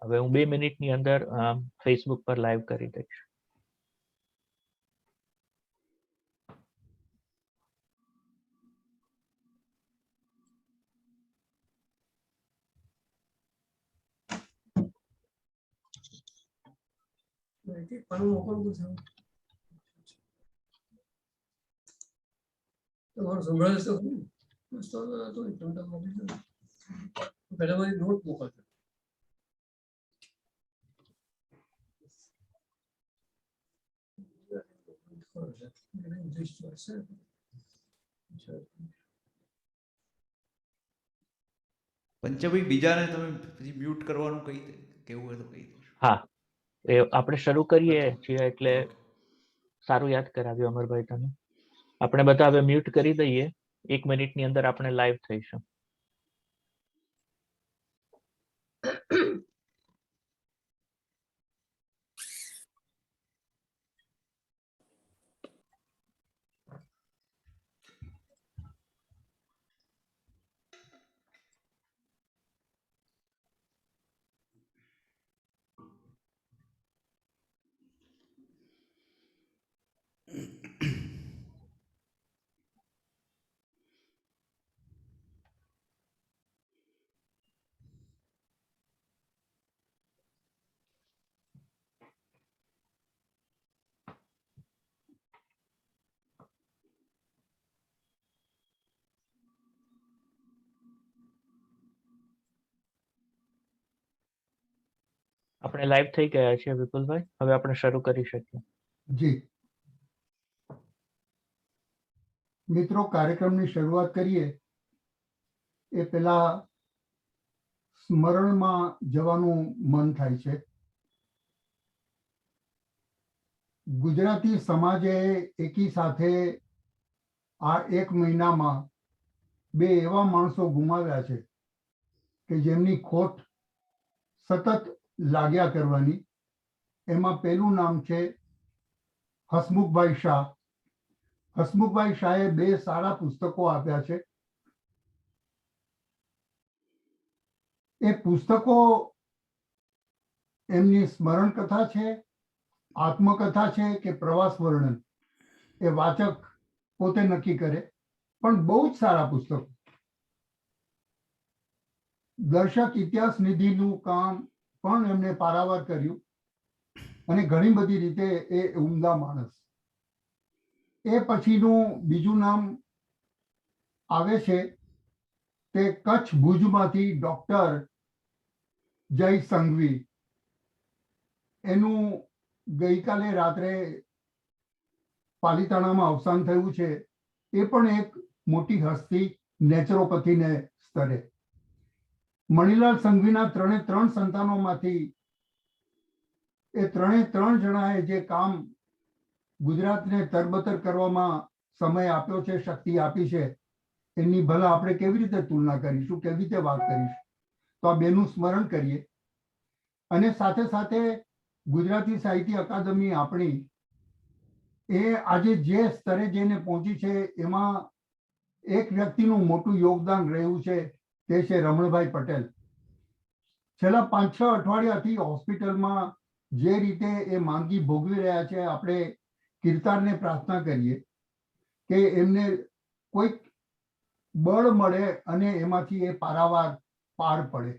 હવે હું 2 મિનિટની અંદર ફેસબુક પર લાઈવ કરી દઈશ. તમારું સંભળાય છે પહેલા મારી નોટ મોકલજો. પંચભાઈ બીજાને તમે પછી મ્યુટ કરવાનું કહી કેવું હોય તો કહી દેજો. હા, એ આપણે શરૂ કરીએ છીએ એટલે સારું યાદ કરાવ્યું અમરભાઈ તમે. આપણે બધા હવે મ્યુટ કરી દઈએ. 1 મિનિટની અંદર આપણે લાઈવ થઈશું. આપણે લાઈવ થઈ ગયા છીએ વિપુલભાઈ. હવે આપણે શરૂ કરી શકીએ. જી મિત્રો, કાર્યક્રમની શરૂઆત કરીએ એ પહેલા સ્મરણમાં જવાનું મન થાય છે. ગુજરાતી સમાજે એકી સાથે આ 1 મહિનામાં 2 એવા માણસો ગુમાવ્યા છે કે જેમની ખોટ સતત લાગ્યા કરવાની. એમાં પહેલું નામ છે હસમુખભાઈ શાહ. હસમુખભાઈ શાહે 2 સારા પુસ્તકો આપ્યા છે. એ પુસ્તકો એમની સ્મરણ કથા છે, આત્મકથા છે કે પ્રવાસ વર્ણન, એ વાચક પોતે નક્કી કરે, પણ બહુ જ સારા પુસ્તકો. દર્શક ઇતિહાસ નિધિનું કામ પણ એમને પારાવાર કર્યું અને ઘણી બધી રીતે એ ઉમદા માણસ. એ પછીનું બીજું નામ આવે છે તે કચ્છ ભુજમાંથી ડોક્ટર જય સંઘવી. એનું ગઈકાલે રાત્રે પાલિતાણામાં અવસાન થયું છે. એ પણ એક મોટી હસ્તી નેચરોપથીને સ્તરે. મણિલાલ સંઘવીના 3 સંતાનોમાંથી એ 3 જણાએ જે કામ ગુજરાતને તરબતર કરવામાં સમય આપ્યો છે, શક્તિ આપી છે, એની ભલા આપણે કેવી રીતે તુલના કરીશું, કેવી રીતે વાત કરીશું. તો આ બેનું સ્મરણ કરીએ. અને સાથે સાથે ગુજરાતી સાહિત્ય અકાદમી આપણી એ આજે જે સ્તરે જઈને પહોંચી છે એમાં એક વ્યક્તિનું મોટું યોગદાન રહ્યું છે, તે છે રમણભાઈ પટેલ. છેલ્લા 5-6 અઠવાડિયાથી હોસ્પિટલમાં જે રીતે એ માંદગી ભોગવી રહ્યા છે, આપણે કીર્તારને પ્રાર્થના કરીએ કે એમને કોઈક બળ મળે અને એમાંથી એ પારાવાર પાર પડે.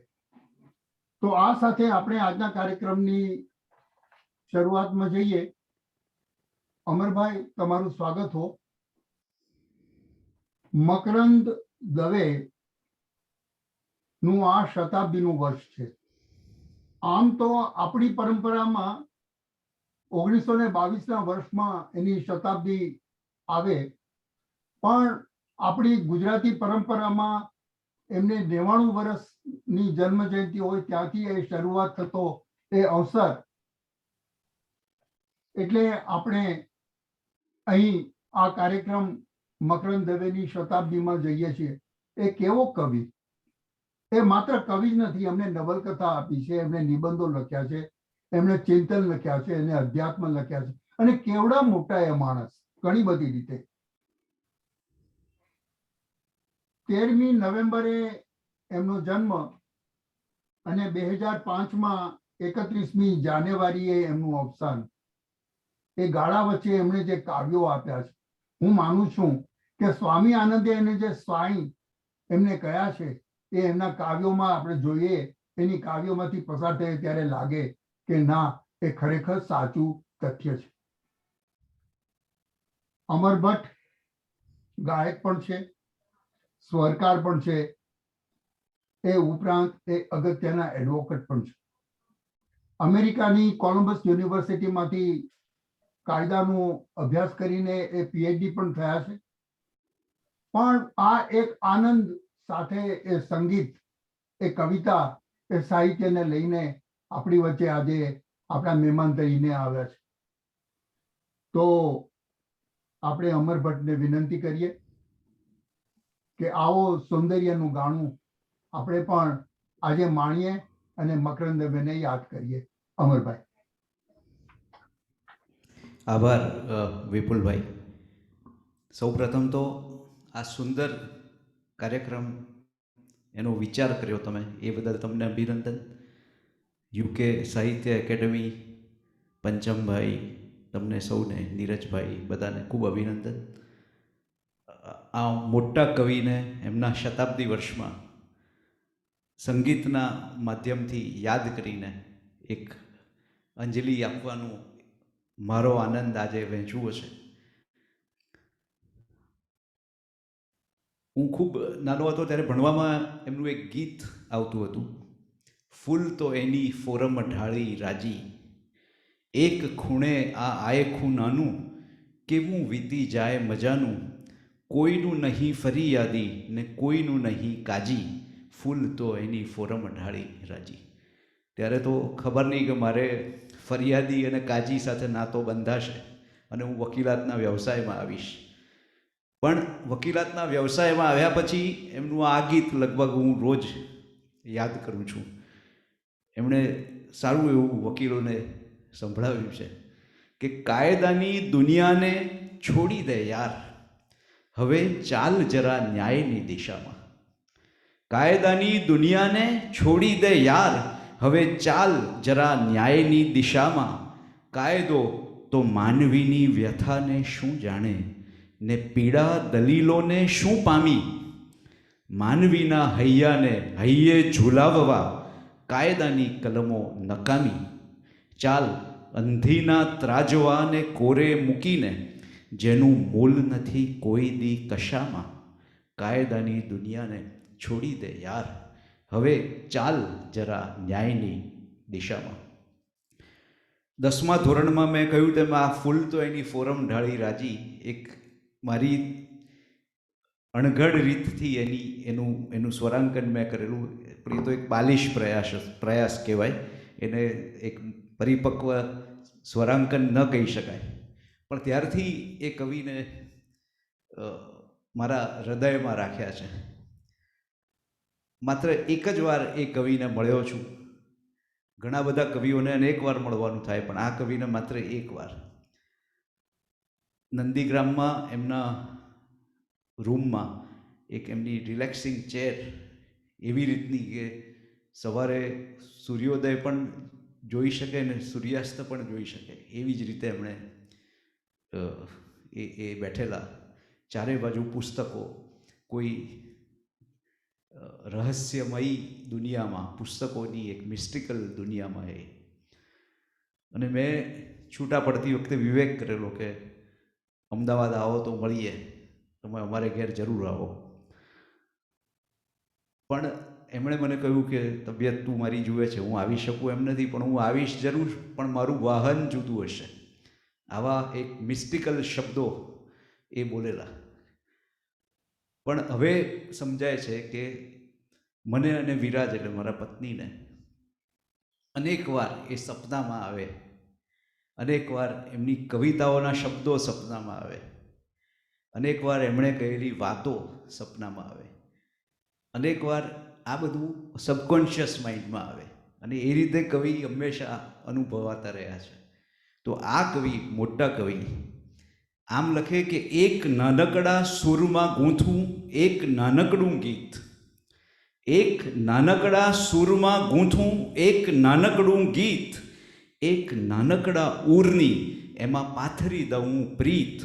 તો આ સાથે આપણે આજના કાર્યક્રમની શરૂઆતમાં જઈએ. અમરભાઈ, તમારું સ્વાગત હો. મકરંદ દવે નું આ શતાબ્દીનું વર્ષ છે. આમ તો આપણી પરંપરામાં 1922ના વર્ષમાં એની શતાબ્દી આવે, પણ આપણી ગુજરાતી પરંપરામાં એમને 99 વર્ષની જન્મ જયંતિ હોય ત્યાંથી એ શરૂઆત થતો એ અવસર. એટલે આપણે અહીં આ કાર્યક્રમ મકરંદ દવેની શતાબ્દીમાં જઈએ છીએ. એ કેવો કવિ! એ માત્ર કવિ જ નથી, એમને નવલકથા આપી છે, એમને નિબંધો લખ્યા છે, એમણે ચિંતન લખ્યા છે, એને અધ્યાત્મ લખ્યા છે. અને કેવડા મોટા એ માણસ ઘણી બધી રીતે. 13મી નવેમ્બરે એમનો જન્મ અને 2005માં 31મી જાન્યુઆરીએ એમનું અવસાન. એ ગાળા વચ્ચે એમણે જે કાવ્યો આપ્યા છે, હું માનું છું કે સ્વામી આનંદે એને જે સ્વાઈ એમને કહ્યા છે એ એમના કાવ્યોમાં આપણે જોઈએ, એની કાવ્યોમાંથી પસાર થઈએ ત્યારે લાગે કે ના, એ ખરેખર સાચું તથ્ય છે. અમર ભટ્ટ ગાયક પણ છે, સ્વરકાર પણ છે, એ ઉપરાંત એ અગત્યના એડવોકેટ પણ છે. અમેરિકાની કોલંબસ યુનિવર્સિટીમાંથી કાયદાનો અભ્યાસ કરીને એ પીએચડી પણ થયા છે. પણ આ એક આનંદ સાથે એ સંગીત, એ કવિતા, એ સાહિત્યને લઈને આપણી વચ્ચે આજે આપણા મહેમાન તરીને આવ્યા છે. તો આપણે અમર ભટ્ટને વિનંતી કરીએ કે આવો સૌંદર્યનું ગાણું આપણે પણ આજે માણીએ અને મકરંદબેનને યાદ કરીએ. અમરભાઈ. આભાર વિપુલભાઈ. સૌપ્રથમ તો આ સુંદર કાર્યક્રમ એનો વિચાર કર્યો તમે, એ બદલ તમને અભિનંદન. યુકે સાહિત્ય એકેડમી, પંચમભાઈ, તમને સૌને, નીરજભાઈ, બધાને ખૂબ અભિનંદન. આ મોટા કવિને એમના શતાબ્દી વર્ષમાં સંગીતના માધ્યમથી યાદ કરીને એક અંજલિ આપવાનું મારો આનંદ આજે વહેંચવો છે. હું ખૂબ નાનો હતો ત્યારે ભણવામાં એમનું એક ગીત આવતું હતું, ફૂલ તો એની ફોરમ ઢાળી રાજી, એક ખૂણે આ આયખું નાનું, કેવું વીતી જાય મજાનું, કોઈનું નહીં ફરિયાદી ને કોઈનું નહીં કાજી, ફૂલ તો એની ફોરમ ઢાળી રાજી. ત્યારે તો ખબર નહીં કે મારે ફરિયાદી અને કાજી સાથે નાતો બંધાશે અને હું વકીલાતના વ્યવસાયમાં આવીશ. પણ વકીલાતના વ્યવસાયમાં આવ્યા પછી એમનું આ ગીત લગભગ હું રોજ યાદ કરું છું. એમણે સારું એવું વકીલોને સંભળાવ્યું છે કે કાયદાની દુનિયાને છોડી દે યાર, હવે ચાલ જરા ન્યાયની દિશામાં. કાયદાની દુનિયાને છોડી દે યાર, હવે ચાલ જરા ન્યાયની દિશામાં. કાયદો તો માનવીની વ્યથાને શું જાણે ને પીડા દલીલોને શું પામી. માનવીના હૈયાને હૈયે ઝુલાવવા કાયદાની કલમો નકામી. ચાલ અંધીના ત્રાજવાને કોરે મૂકીને, જેનું મૂલ નથી કોઈ દી કશામાં. કાયદાની દુનિયાને છોડી દે યાર, હવે ચાલ જરા ન્યાયની દિશામાં. 10મા ધોરણમાં મેં કહ્યું તેમ આ ફૂલ તો એની ફોરમ ઢાળી રાજી એક મારી અણઘડ રીતથી એનું સ્વરાંકન મેં કરેલું. પણ એ તો એક બાલિશ પ્રયાસ કહેવાય, એને એક પરિપક્વ સ્વરાંકન ન કહી શકાય. પણ ત્યારથી એ કવિને મારા હૃદયમાં રાખ્યા છે. માત્ર એક જ વાર એ કવિને મળ્યો છું. ઘણા બધા કવિઓને અનેક વાર મળવાનું થાય, પણ આ કવિને માત્ર એક વાર નંદીગ્રામમાં એમના રૂમમાં એક એમની રિલેક્સિંગ ચેર એવી રીતની કે સવારે સૂર્યોદય પણ જોઈ શકે ને સૂર્યાસ્ત પણ જોઈ શકે, એવી જ રીતે એમણે એ બેઠેલા. ચારે બાજુ પુસ્તકો, કોઈ રહસ્યમયી દુનિયામાં, પુસ્તકોની એક મિસ્ટિકલ દુનિયામાં એ. અને મેં છૂટા પડતી વખતે વિવેક કરેલો કે અમદાવાદ આવો તો મળીએ, તમે અમારે ઘેર જરૂર આવો. પણ એમણે મને કહ્યું કે તબિયત તું મારી જુએ છે, હું આવી શકું એમ નથી, પણ હું આવીશ જરૂર, પણ મારું વાહન જુદું હશે. આવા એક મિસ્ટિકલ શબ્દો એ બોલેલા. પણ હવે સમજાય છે કે મને અને વિરાજ એટલે મારા પત્નીને અનેકવાર એ સપનામાં આવે, અનેકવાર એમની કવિતાઓના શબ્દો સપનામાં આવે, અનેકવાર એમણે કહેલી વાતો સપનામાં આવે, અનેકવાર આ બધું સબકોન્શિયસ માઇન્ડમાં આવે. અને એ રીતે કવિ હંમેશા અનુભવાતા રહ્યા છે. તો આ કવિ, મોટા કવિ, આમ લખે કે એક નાનકડા સૂરમાં ગૂંથું એક નાનકડું ગીત, એક નાનકડા સૂરમાં ગૂંથું એક નાનકડું ગીત, એક નાનકડા ઉરની એમાં પાથરી દઉં પ્રીત.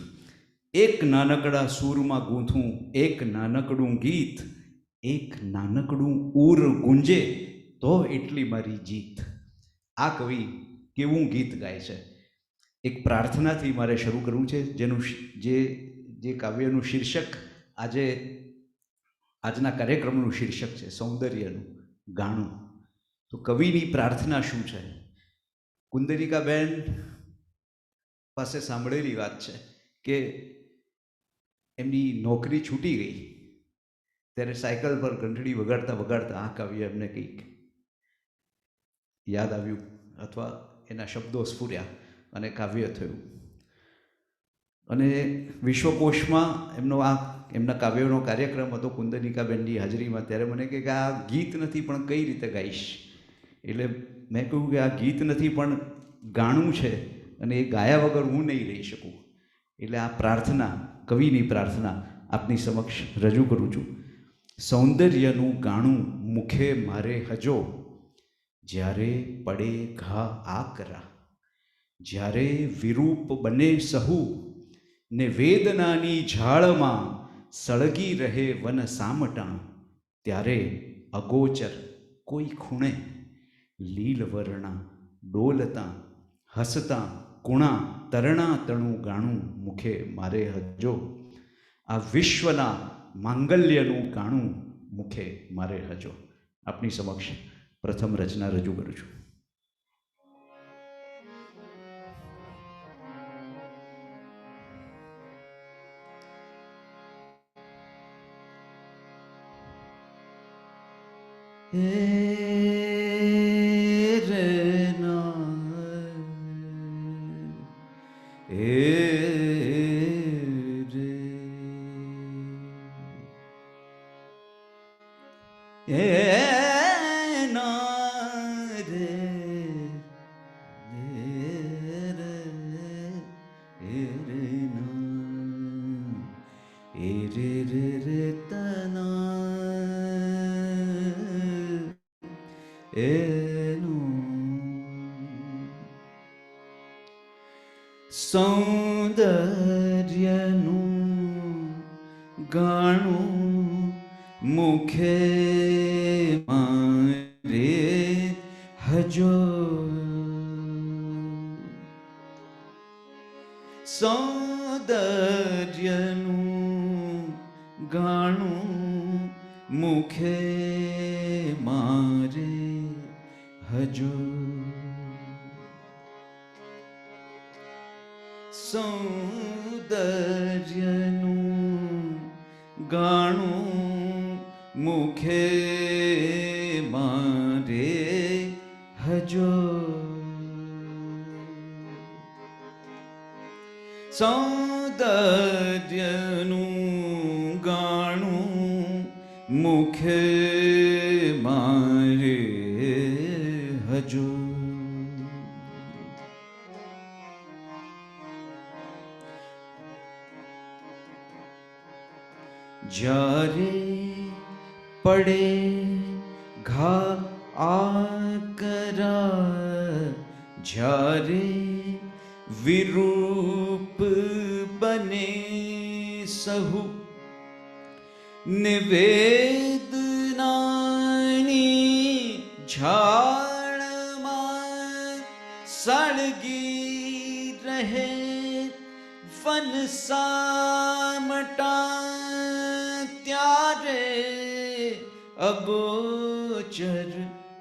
એક નાનકડા સૂરમાં ગૂંથું એક નાનકડું ગીત, એક નાનકડું ઉર ગુંજે તો એટલી મારી જીત. આ કવિ કેવું ગીત ગાય છે. એક પ્રાર્થનાથી મારે શરૂ કરવું છે, જેનું જે કાવ્યનું શીર્ષક આજના કાર્યક્રમનું શીર્ષક છે સૌંદર્યનું ગાણું. તો કવિની પ્રાર્થના શું છે? કુંદરિકાબેન પાસે સાંભળેલી વાત છે કે એમની નોકરી છૂટી ગઈ ત્યારે સાયકલ પર ઘંટડી વગાડતા વગાડતા આ કાવ્ય એમને કંઈક યાદ આવ્યું અથવા એના શબ્દો સ્ફુર્યા અને કાવ્ય થયું. અને વિશ્વકોશમાં એમના કાવ્યનો કાર્યક્રમ હતો કુંદનિકાબેનની હાજરીમાં. ત્યારે મને કહે કે આ ગીત નથી પણ કઈ રીતે ગાઈશ? એટલે મેં કહ્યું કે આ ગીત નથી પણ ગાણું છે અને એ ગાયા વગર હું નહીં રહી શકું. એટલે આ પ્રાર્થના, કવિની પ્રાર્થના આપની સમક્ષ રજૂ કરું છું. સૌંદર્યનું ગાણું મુખે મારે હજો, જ્યારે પડે ઘા આકરા, જ્યારે વિરૂપ બને સહુ ને વેદનાની ઝાળમાં સળગી રહે વન સામટા, ત્યારે અગોચર કોઈ ખૂણે લીલવર્ણા ડોલતા હસતા કુણા તરણા તણું ગાણું મુખે મારે હજો. આ વિશ્વના માંગલ્યનું ગાણું મુખે મારે હજો. આપની સમક્ષ પ્રથમ રચના રજૂ કરું છું. સૌંદર્યનું ગાણું મુખે મારે હજો, સૌંદર્યનું ગાણું મુખે મારે હજો. સૌંદર્યનું ગાણું મુખે મારે હજો, સૌંદર્યનું ગાણું મુખે મારે હજો. જ્યારે પડે ઘા આકરા, જ્યારે વિરૂપ બને સહુ નિવેદનાની ઝાડમાં સળગી રહે વન સામટા, ત્યારે અગોચર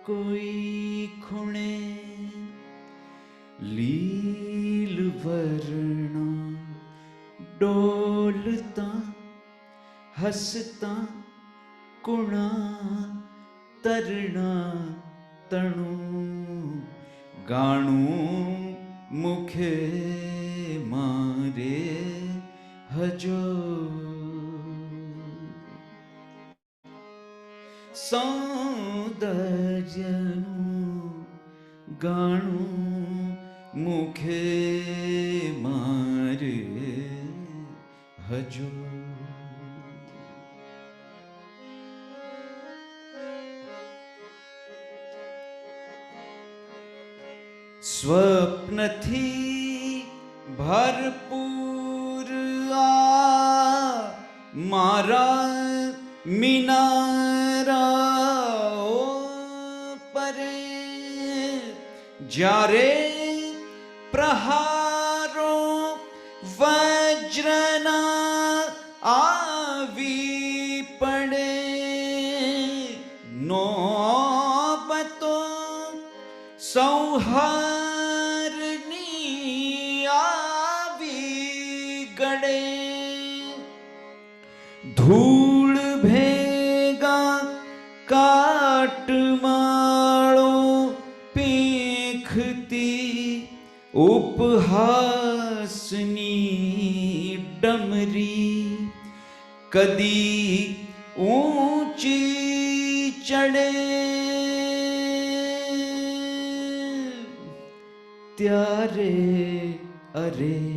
કોઈ ખૂણે લીલ વર્ણા ડોલતા હસતા કુણા તરણા તણું ગાણું મુખે મારે હજો. સૌંદર્યનું ગાણું મુખે મારે હજો. સ્વપ્નથી ભરપૂર આ મારા મિનારાઓ પરે જ્યારે પ્રહારો વજ્રના આવી પડે નોબતો સંહારની આવી ગળે ધૂળ ભેગા કાટમાળો પીખતી ઉપહાસની ડમરી કદી ઊંચી ચડે ત્યારે અરે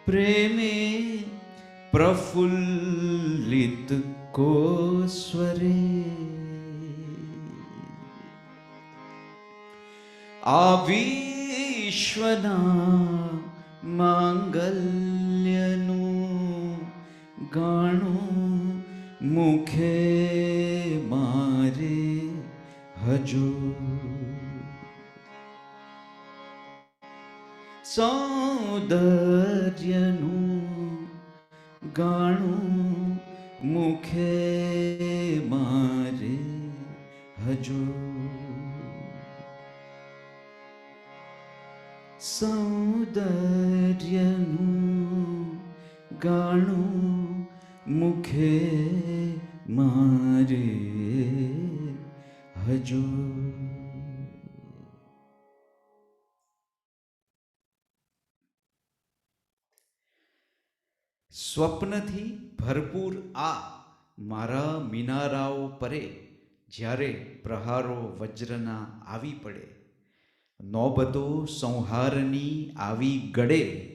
પ્રેમે પ્રફુલ્લિત કો સ્વરે આ વિશ્વના માંગલ્યનું ગાણું મુખે મારે હજુ સૌંદર્યનું ગાણું મુખે મારે હજુ સૌંદર્યનું ગાણું મુખે મારે હજુ સ્વપ્નથી ભરપૂર આ મારા મિનારાઓ પરે જ્યારે પ્રહારો વજ્રના આવી પડે નોબતો સંહારની આવી ગળે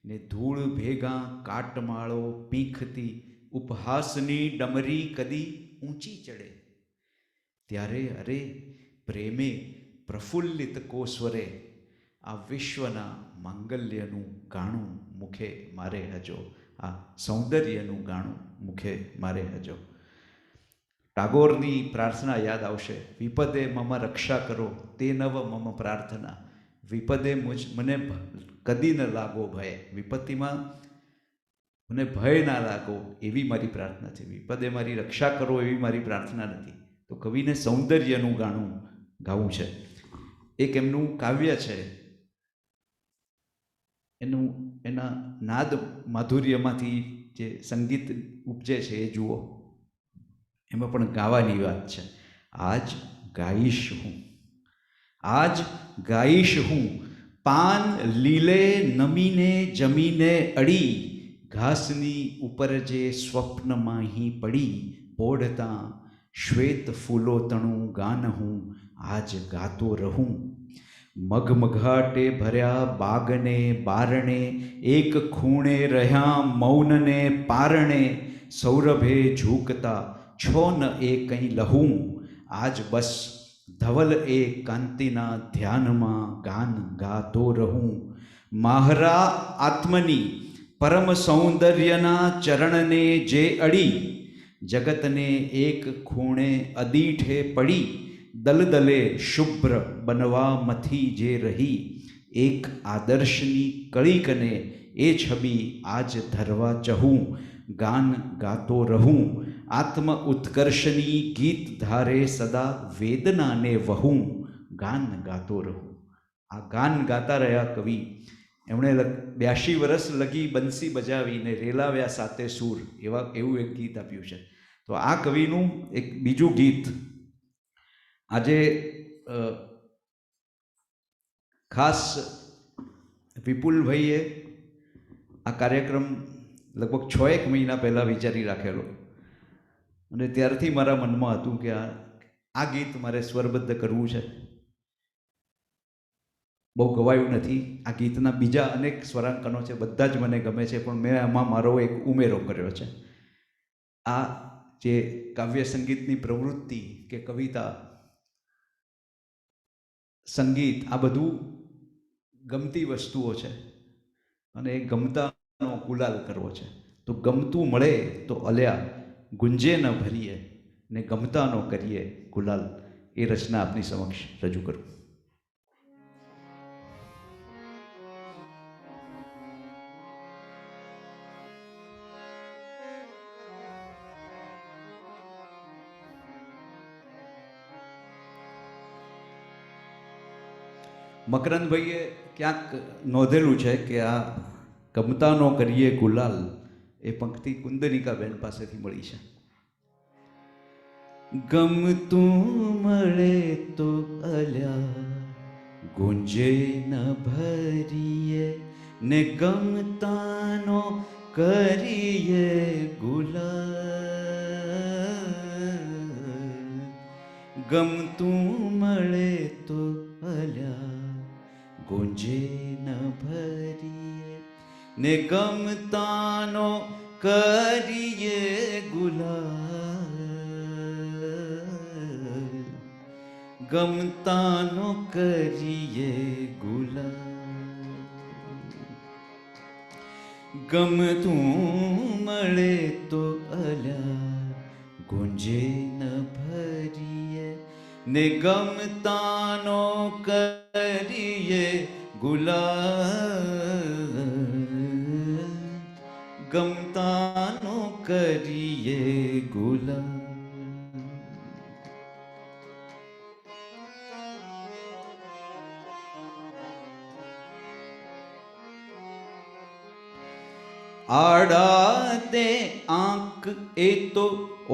ને ધૂળ ભેગા કાટમાળો પીંખતી ઉપહાસની ડમરી કદી ઊંચી ચડે ત્યારે અરે પ્રેમે પ્રફુલ્લિત કોસ્વરે આ વિશ્વના માંગલ્યનું ગાણું મુખે મારે હજો આ સૌંદર્યનું ગાણું મુખે મારે હજો ટાગોરની પ્રાર્થના યાદ આવશે વિપદે મમ રક્ષા કરો તે નવ મમ પ્રાર્થના વિપદે મને કદી ન લાગો ભય વિપત્તિમાં મને ભય ના લાગો એવી મારી પ્રાર્થના છે વિપદે મારી રક્ષા કરો એવી મારી પ્રાર્થના નથી તો કવિને સૌંદર્યનું ગાણું ગાવું છે એક એમનું કાવ્ય છે એના નાદ માધુર્યમાંથી જે સંગીત ઉપજે છે એ જુઓ એમાં પણ ગાવાની વાત છે આજ ગાઈશ હું પાન લીલે નમીને જમીને અડી ઘાસની ઉપર જે સ્વપ્નમાં હી પડી પોઢતા શ્વેત ફૂલો તણું ગાન હું આજ ગાતો રહું મગમઘાટે ભર્યા બાગને બારણે એક ખૂણે રહ્યા મૌનને પારણે સૌરભે ઝૂકતા છો ન એ કંઈ લહું આજ બસ ધવલ એ કાંતિના ધ્યાનમાં ગાન ગાતો રહું માહરા આત્મની પરમ સૌંદર્યના ચરણને જે અડી જગતને એક ખૂણે અદીઠે પડી દલદલે શુભ્ર બનવા મથી જે રહી એક આદર્શની કળીકને એ છબી આજ ધરવા ચહું ગાન ગાતો રહું આત્મ ઉત્કર્ષની ગીત ધારે સદા વેદનાને વહું ગાન ગાતો રહું આ ગાન ગાતા રહ્યા કવિ એમણે 82 વર્ષ લગી બંસી બજાવીને રેલાવ્યા સાતે સૂર એવું એક ગીત આપ્યું છે તો આ કવિનું એક બીજું ગીત આજે ખાસ વિપુલભાઈએ આ કાર્યક્રમ લગભગ 6-1 મહિના પહેલાં વિચારી રાખેલો અને ત્યારથી મારા મનમાં હતું કે આ ગીત મારે સ્વરબદ્ધ કરવું છે બહુ ગવાયું નથી આ ગીતના બીજા અનેક સ્વરાંકનો છે બધા જ મને ગમે છે પણ મેં આમાં મારો એક ઉમેરો કર્યો છે આ જે કાવ્ય સંગીતની પ્રવૃત્તિ કે કવિતા સંગીત આ બધું ગમતી વસ્તુઓ છે અને એ ગમતાનો ગુલાલ કરવો છે. તો ગમતું મળે તો અલ્યા ગુંજે ન ભરીએ ને ગમતાનો કરીએ ગુલાલ. એ રચના આપની સમક્ષ રજૂ કરું. મકરંદભાઈએ ક્યાંક નોંધેલું છે કે આ ગમતાનો કરીએ ગુલાલ એ પંક્તિ કુંદનિકાબેન પાસેથી મળી છે. ગમતું મળે તો અલ્યા ગુંજે ન ભરીએ ને ગમતાનો કરીએ ગુલાલ. ગમતું મળે તો અલ્યા ગુંજે ન ભરીએ ને ગમતાનો કરીએ ગુલાલ. ગમતાનો કરીએ ગુલાલ. ગમતું મળે તો અલ્યા ગુંજે ન ભરીએ ને ગમતાનો કરીએ ગુલાલ. ગમતાનો કરીએ ગુલાલ. આડા તે આંખ એ તો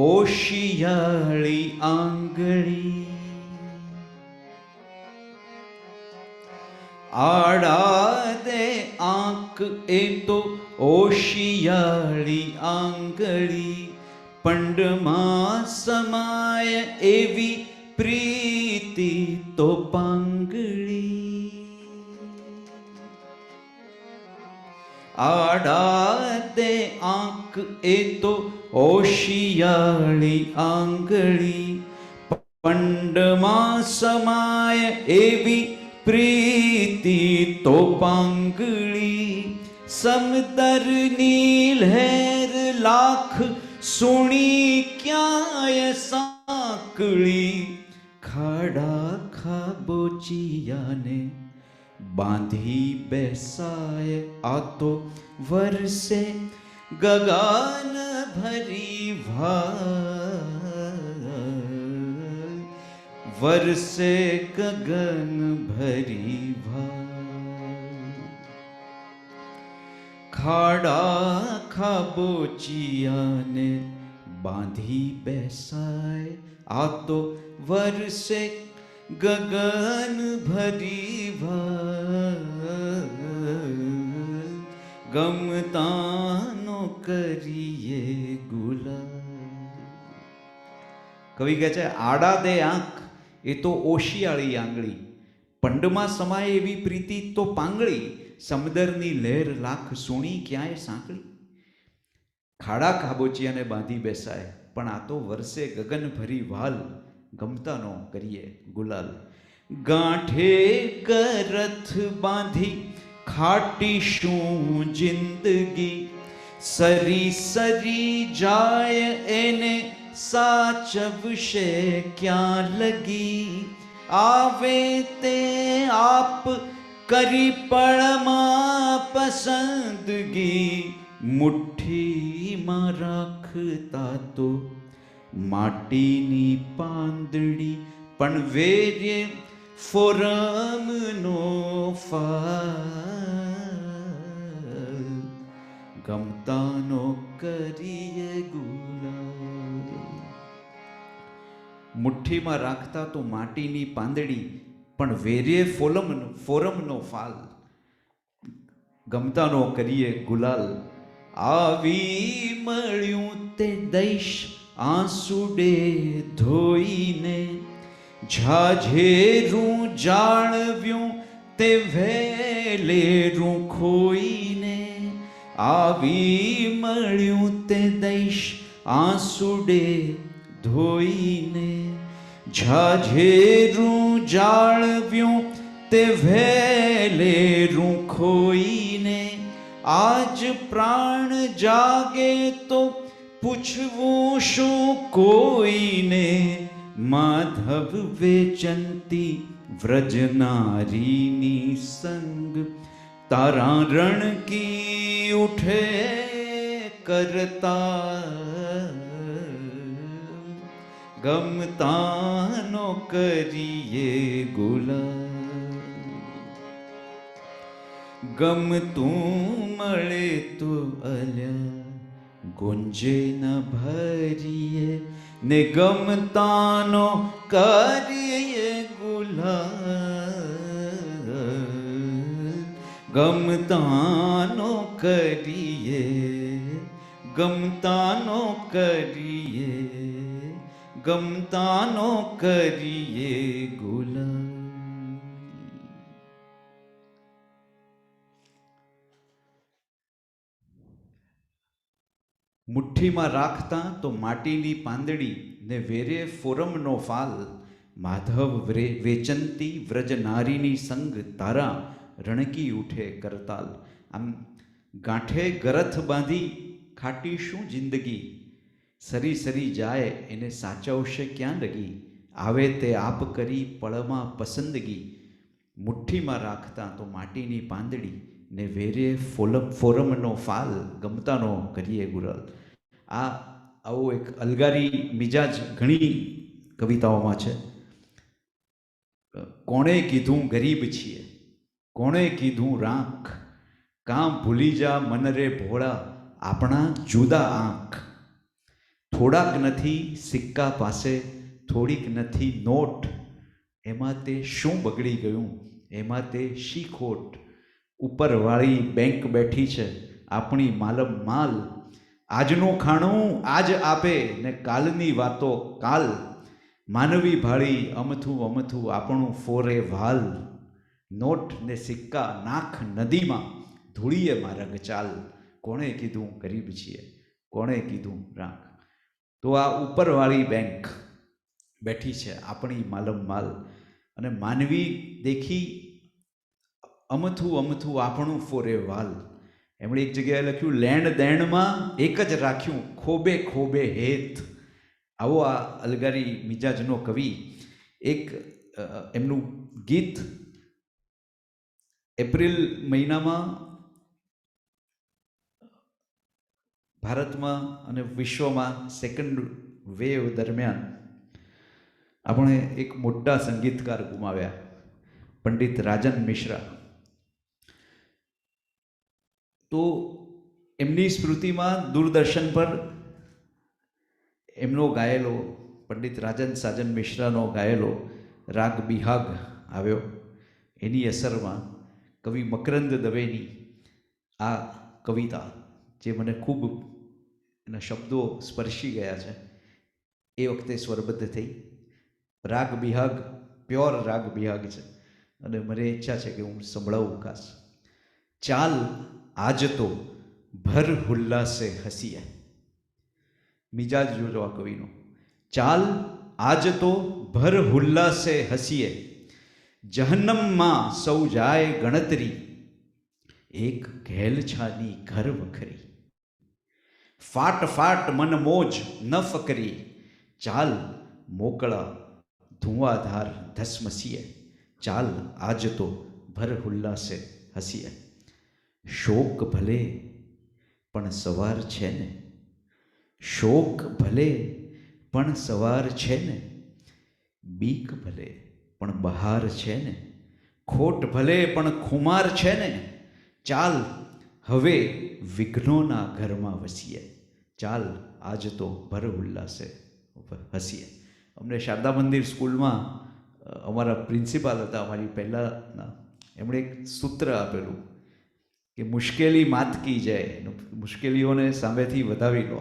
ઓશિયાળી આંગળી. આડા તે આંખ એ તો ઓશિયાળી આંગળી. પંડમાં સમાય એવી પ્રીતિ તો પાંગળી. આડા તે આંખ એ તો ઓશિયાળી આંગળી. પંડમાં સમાય એવી પ્રીતિ તો પાંગળી. સમતરની લહેર લાખ સુણી ક્યાંય સાંકળી. ખાડા ખાબોચિયાને બાંધી બેસાય આ તો વરસે ગગન ભરી ભાલ. વરસે ગગન ભરી ભાલ. ખાડા ખાબોચિયાને બાંધી બેસાય આ તો વરસે ગગન ભરી ભાલ. ગમતાનો કરીએ ગુલાલ. કવિ કહે છે આડા દે આંખ એ તો ઓશિયાળી આંગળી. પંડમાં સમાય એવી પ્રીતિ તો પાંગળી. સમદરની લહેર લાખ સુણી ક્યાંય સાંકળી. ખાડા ખાબોચિયાને બાંધી બેસાય પણ આ તો વરસે ગગન ભરી વાલ. ગમતાનો કરીએ ગુલાલ. ગાંઠે કરથ બાંધી ખાટીશું જિંદગી. સરી સરી જાય એને સાચવશે ક્યાં લગી. આવે તે આપ કરી પળમાં પસંદગી. મુઠ્ઠીમાં રાખતા તો માટીની પાંદડી. પણ વેર્ય ફોરમનો ફાલ. ગમતાનો કરીએ ગુલાલ. મુઠ્ઠીમાં રાખતા તો માટીની પાંદડી પણ વેર્ય ફોરમનો ફાલ. ગમતાનો કરીએ ગુલાલ. આવી મળ્યું તે દઈશ આંસુડે ધોઈને. ઝાઝેરું જાળવ્યું તે વેલેરું ખોઈને. આવી મળ્યું તે દઈશ આંસુડે ધોઈને. ઝાઝેરું જાળવ્યું તે વેલેરું ખોઈને, આજ પ્રાણ જાગે તો પૂછવું શું કોઈને. માધવ વેચંતી વ્રજનારીની સંગ, તારા રણ કી ઉઠે કરતા. ગમતાનો કરીએ ગુલામ, ગમતું મળે તો અલ્યા ગુંજે ન ભરીએ, ને ગમતાનો કરીએ ગુલામ. ગમતાનો કરીએ, ગમતાનો કરીએ, ગમતાનો કરીએ ગુલામ. મુઠ્ઠીમાં રાખતા તો માટીની પાંદડી, ને વેરે ફોરમનો ફાલ. માધવ વેચંતી વ્રજ નારીની સંગ, તારા રણકી ઉઠે કરતાલ. આમ ગાંઠે ગરથ બાંધી ખાટી શું જિંદગી, સરી સરી જાય એને સાચવશે ક્યાં લગી. આવે તે આપ કરી પળમાં પસંદગી, મુઠ્ઠીમાં રાખતા તો માટીની પાંદડી, ને વેરે ફોરમનો ફાલ. ગમતાનો કરીએ ગુલાલ. આવો એક અલગારી મિજાજ ઘણી કવિતાઓમાં છે. કોણે કીધું ગરીબ છીએ, કોણે કીધું રાખ, કાં ભૂલી જા મન રે ભોળા આપણા જુદા આંખ. થોડાક નથી સિક્કા પાસે, થોડીક નથી નોટ, એમાં તે શું બગડી ગયું, એમાં તે શી ખોટ. ઉપરવાળી બેંક બેઠી છે આપણી માલમ માલ, આજનું ખાણું આજ આપે ને કાલની વાતો કાલ. માનવી ભાળી અમથું અમથું આપણું ફોરે વાલ, નોટ ને સિક્કા નાખ નદીમાં, ધૂળીએ મારંગ ચાલ. કોણે કીધું ગરીબ છીએ, કોણે કીધું રાખ. તો આ ઉપરવાળી બેંક બેઠી છે આપણી માલમ માલ, અને માનવી દેખી અમથું અમથું આપણું ફોરે વાલ. એમણે એક જગ્યાએ લખ્યું, લેણ દેણમાં એક જ રાખ્યું ખોબે ખોબે હેત. આવો આ અલગારી મિજાજનો કવિ એક એમનું ગીત એપ્રિલ મહિનામાં ભારતમાં અને વિશ્વમાં સેકન્ડ વેવ દરમિયાન આપણે એક મોટા સંગીતકાર ગુમાવ્યા, પંડિત રાજન મિશ્રા. તો એમની સ્મૃતિમાં દૂરદર્શન પર એમનો ગાયેલો, પંડિત રાજન સાજન મિશ્રાનો ગાયેલો રાગ બિહાગ આવ્યો. એની અસરમાં કવિ મકરંદ દવેની આ કવિતા, જે મને ખૂબ એના શબ્દો સ્પર્શી ગયા છે, એ વખતે સ્વરબદ્ધ થઈ. રાગ બિહાગ પ્યોર રાગ બિહાગ છે, અને મને ઈચ્છા છે કે હું સંભળાવું ખાસ. ચાલ આજ તો ભર હુલ્લાસે હસીએ. મિજાજ જોજો આ કવિનો. ચાલ આજ તો ભર હુલ્લાસે હસીએ, જહન્નમમાં સૌ જાય ગણતરી, એક ઘેલછાની ઘર વખરી. ફાટ ફાટ મન મોજ ન ફકરી, ચાલ મોકળા ધુઆધાર ધસમસીએ. ચાલ આજ તો ભર હુલ્લાસે હસીએ. શોક ભલે પણ સવાર છે ને, શોક ભલે પણ સવાર છે ને, બીક ભલે પણ બહાર છે ને, ખોટ ભલે પણ ખુમાર છે ને, ચાલ હવે વિઘ્નોના ઘરમાં વસીએ. ચાલ આજ તો ભર ઉલ્લાસે હસીએ. અમને શારદા મંદિર સ્કૂલમાં અમારા પ્રિન્સિપાલ હતા, અમારી પહેલાંના, એમણે એક સૂત્ર આપેલું કે મુશ્કેલી માતકી જાય, મુશ્કેલીઓને સામેથી વધાવી લો,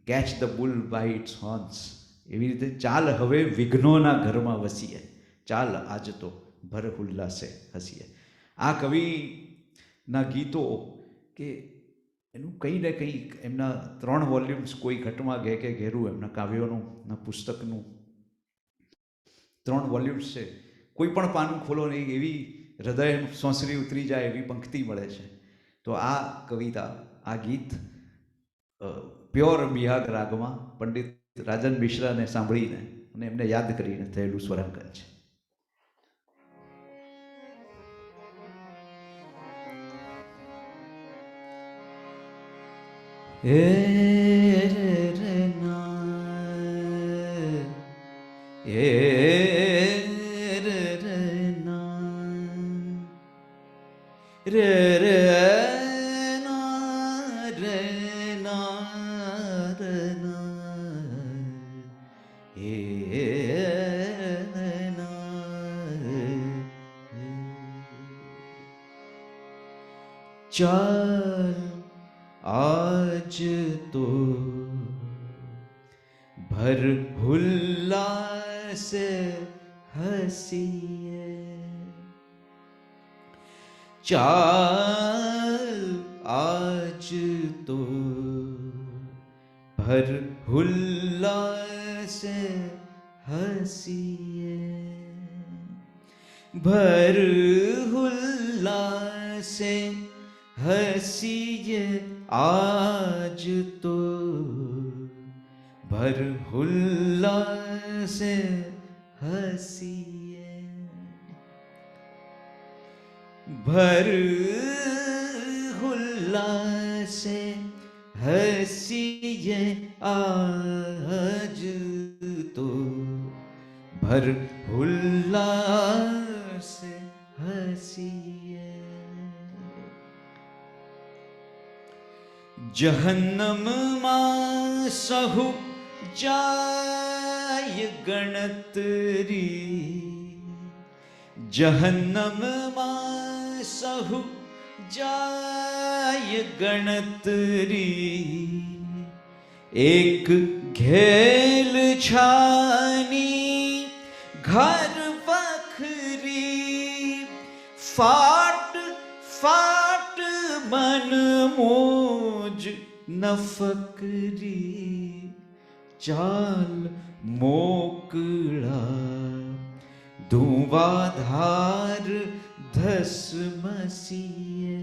catch the bull by its horns. એવી રીતે ચાલ હવે વિઘ્નોના ઘરમાં વસીએ, ચાલ આજ તો ભર ઉલ્લાસે હસીએ. આ કવિના ગીતો કે એનું કંઈ ને કંઈ, એમના 3 વોલ્યુમ્સ કોઈ ઘટમાં ગે કે ઘેરું, એમના કાવ્યોનું પુસ્તકનું 3 વોલ્યુમ્સ છે. કોઈ પણ પાનું ખોલો નહીં એવી હૃદય સોંસરી ઉતરી જાય એવી પંક્તિ મળે છે. તો આ કવિતા, આ ગીત પ્યોર બિહાગ રાગમાં પંડિત રાજન મિશ્રાને સાંભળીને અને એમને યાદ કરીને થયેલું સ્વરાંકન છે. ચાલ आज तो भर हुल्लास हंसिए, चाल आज तो भर हुल्लास हंसिए, भर हुल्लास हंसिए आज तो, भर हुल्लास हंसिए, भर हुल्लास हंसिए आज तो, भर हुल्लास हंसिए। जहन्नम मां सहु जाय गणतरी, जहन्नम मां सहु जाय गणतरी, एक घेल छानी घर बखरी, फाट फाट मन मोज न फकरी, चाल मोकड़ा धुआंधार धस मसीए,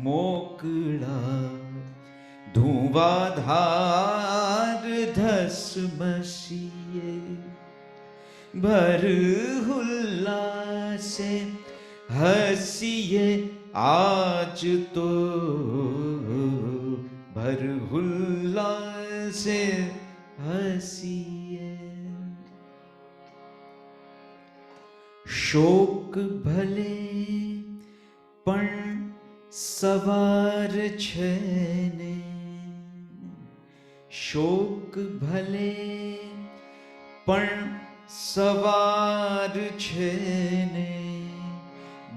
मोकड़ा धुआंधार धस मसीए, भर हुल्लास हंसिए आज तो, भर हुल्लास हंसिए। शोक भले पण सवार छे ने, शोक भले पण सवार छे ने,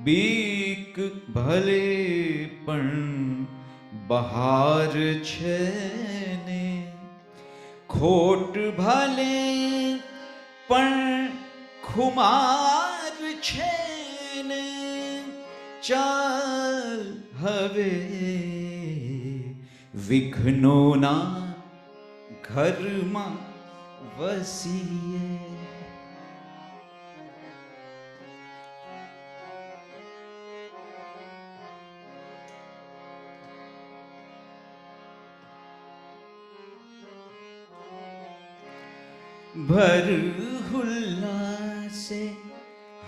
बीक भले पण बहार छे ने, खोट भले पण खुमार छे ने, चाल हवे विघ्नोना घरमा वसीए। भर हुल्लास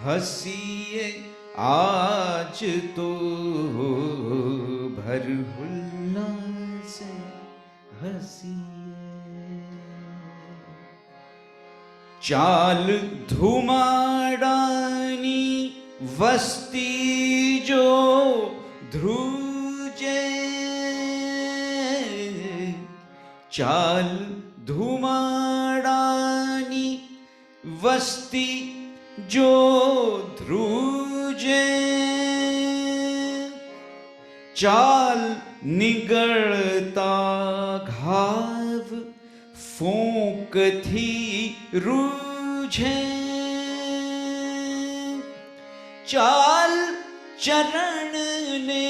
हंसिए आज तो, भर हुल्लास हंसिए। चाल धुमाड़ानी वस्ती जो ध्रुजे, चाल धुमाड़ानी वस्ती जो ध्रुजे, चाल निगलता घाव फूंक थी रूझे, चाल चरण ने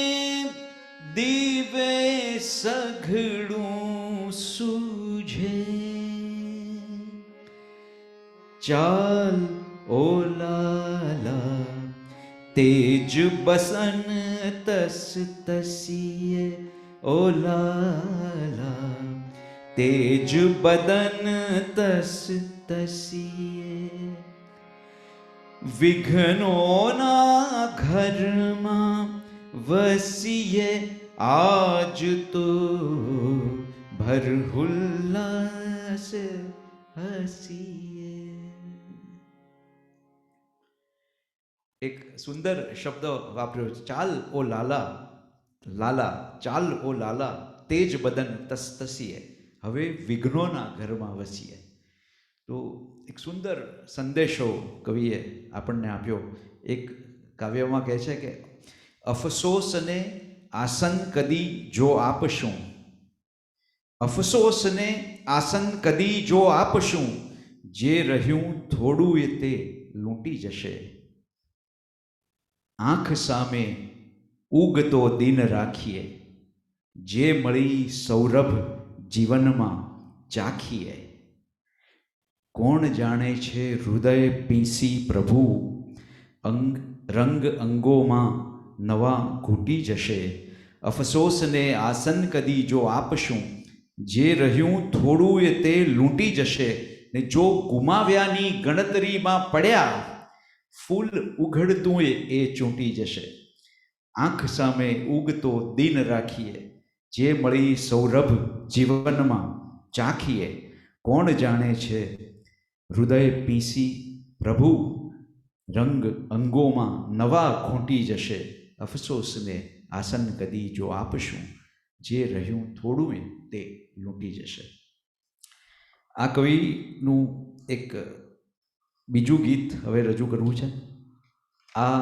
दीवे सघड़ू सूझे, ચાલ ઓ લાલા તેજ બસન તસ તસીએ ઓ લાલા તેજ બદન તસ તસીએ વિઘ્નોના ઘરમાં વસીએ આજ તો ભર હુલ્લાસ હસીએ. એક સુંદર શબ્દ વાપર્યો છે, ચાલ ઓ લાલા, લાલા ચાલ ઓ લાલા તેજ બદન તસતસીએ, હવે વિઘ્નોના ઘરમાં વસીએ. તો એક સુંદર સંદેશો કવિએ આપણને આપ્યો. એક કાવ્યમાં કહે છે કે અફસોસને આસન કદી જો આપશું, અફસોસને આસન કદી જો આપશું, જે રહ્યું થોડું એ તે લૂંટી જશે. આંખ સામે ઉગતો દિન રાખીએ, જે મળી સૌરભ જીવનમાં ચાખીએ. કોણ જાણે છે હૃદય પીસી પ્રભુ, રંગ અંગોમાં નવા ઘૂટી જશે. અફસોસને આસન કદી જો આપશું, જે રહ્યું થોડું એ તે લૂંટી જશે. ને જો ગુમાવ્યાની ગણતરીમાં પડ્યા, ફૂલ ઉઘડતું એ ચૂંટી જશે. આંખ સામે ઉગતો દિન રાખીએ, જે મળી સૌરભ જીવનમાં ચાખીએ. કોણ જાણે છે હૃદય પીસી પ્રભુ, રંગ અંગોમાં નવા ખૂંટી જશે. અફસોસને આસન કદી જો આપશું, જે રહ્યું થોડું તે લૂંટી જશે. આ કવિનું એક બીજું ગીત હવે રજૂ કરવું છે. આ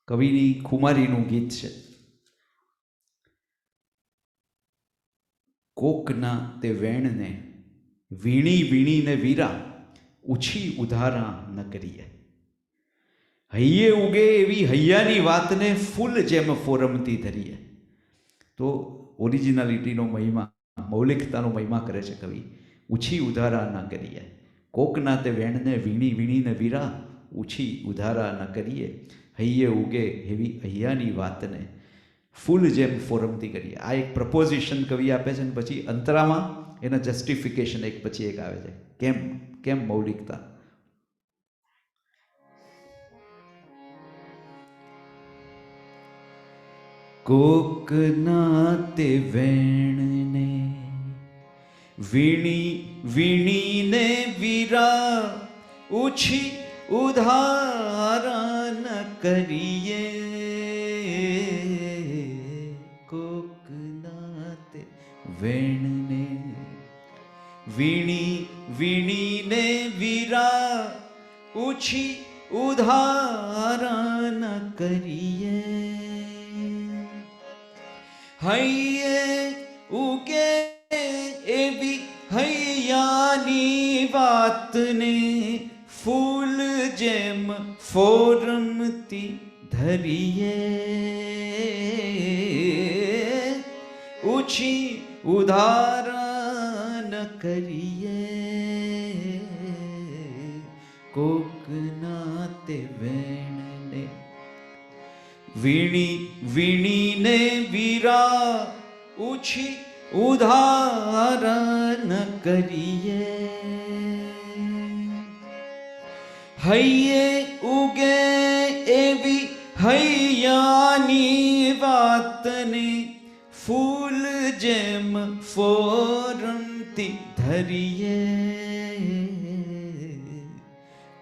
કવિની ખુમારીનું ગીત છે. કોકના તે વેણને વીણી વીણીને વીરા, ઉછી ઉધારા ન કરીએ. હૈયે ઉગે એવી હૈયાની વાતને ફૂલ જેમ ફોરમથી ધરીએ. તો ઓરિજિનાલિટીનો મહિમા, મૌલિકતાનો મહિમા કરે છે કવિ. ઉછી ઉધારા ન કરીએ. કોકના તે વેણને વીણી વીણીને વીરા, ઉછી ઉધારા ન કરીએ. હૈયે ઉગે એવી હૈયાની વાતને ફૂલ જેમ ફોરમથી કરીએ. આ એક પ્રપોઝિશન કવિ આપે છે, અને પછી અંતરામાં એના જસ્ટિફિકેશન એક પછી એક આવે છે. કેમ કેમ મૌલિકતા. કોકના તે વેણને વીણી વીણીને વીરા, ઉછી ઉધારા ન કરીએ. કોકના તે વેણને વીણી વીણીને વીરા, ઉછી ઉધારા ન કરીએ. હૈયે ઉગે એવી હૈયાની વાતને ફૂલ જેમ ફોરમથી ધરીએ. ઉછી ઉધારા ન કરીએ. કોકના તે વેણને વીણી વીણીને વીરા, ઉછી ઉધારા ન કરીએ. હૈયે ઉગે એવી હૈયાની વાતને ફૂલ જેમ ફોરમથી ધરીએ.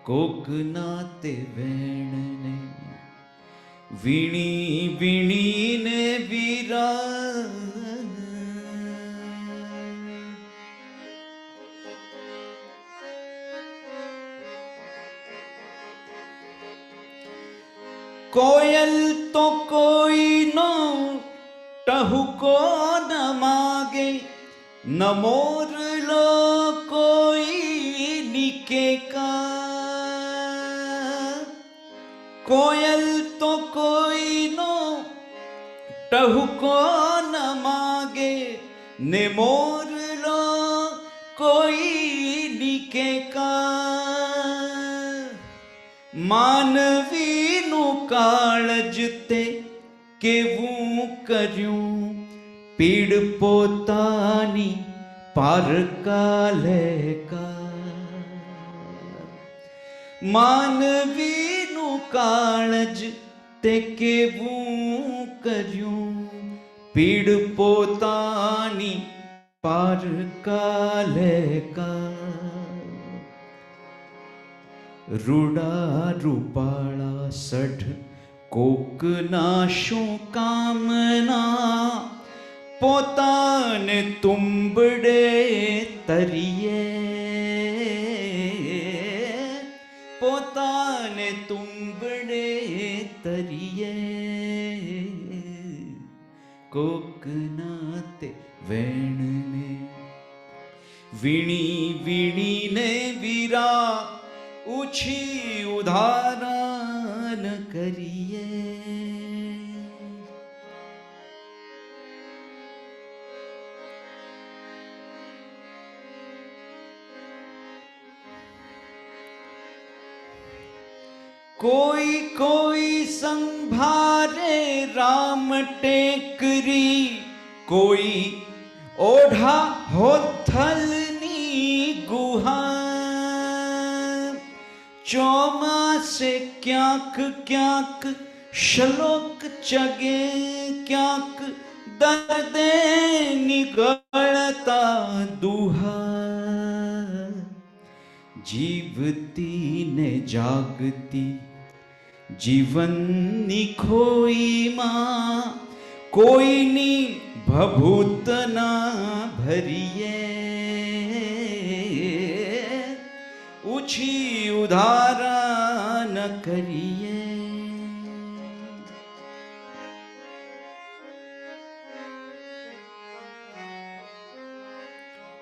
કોકના તે વેણને વીણી વીણીને વીરા. કોયલ તો કોઈનો ટહુકો ન માગે, ન મોરલો કોઈ નિકેકા. કોયલ તો કોઈનો ટહુકો ન માગે, ને મોરલો કોઈની કે માનવીનું કાળજ તે કેવું કર્યું, પીડ પોતાની પારકાલે માનવીનું કાળજ તે કેવું કર્યું, પીડ પોતાની પારકાલે રૂડા રૂપાળા સઢ કોકના શું કામના, પોતાને તુંબડે તરીએ, પોતાને તુંબડે તરીએ, કોકના તે વેણને વીણી વીણીને વીરા ઉછી ઉધારણ કરીએ. કોઈ કોઈ સંભારે રામ ટેકરી, કોઈ ઓઢા હોથલની ગુહા, ચોમાસે ક્યાંક ક્યાંક શ્લોક ચગે, ક્યાંક દર્દે નીકળતા દુહા, જીવતી ને જાગતી જીવનની ખોઈમાં, કોઈની ભભૂત ના ભરીએ, ઉછી ઉધારણ કરીએ.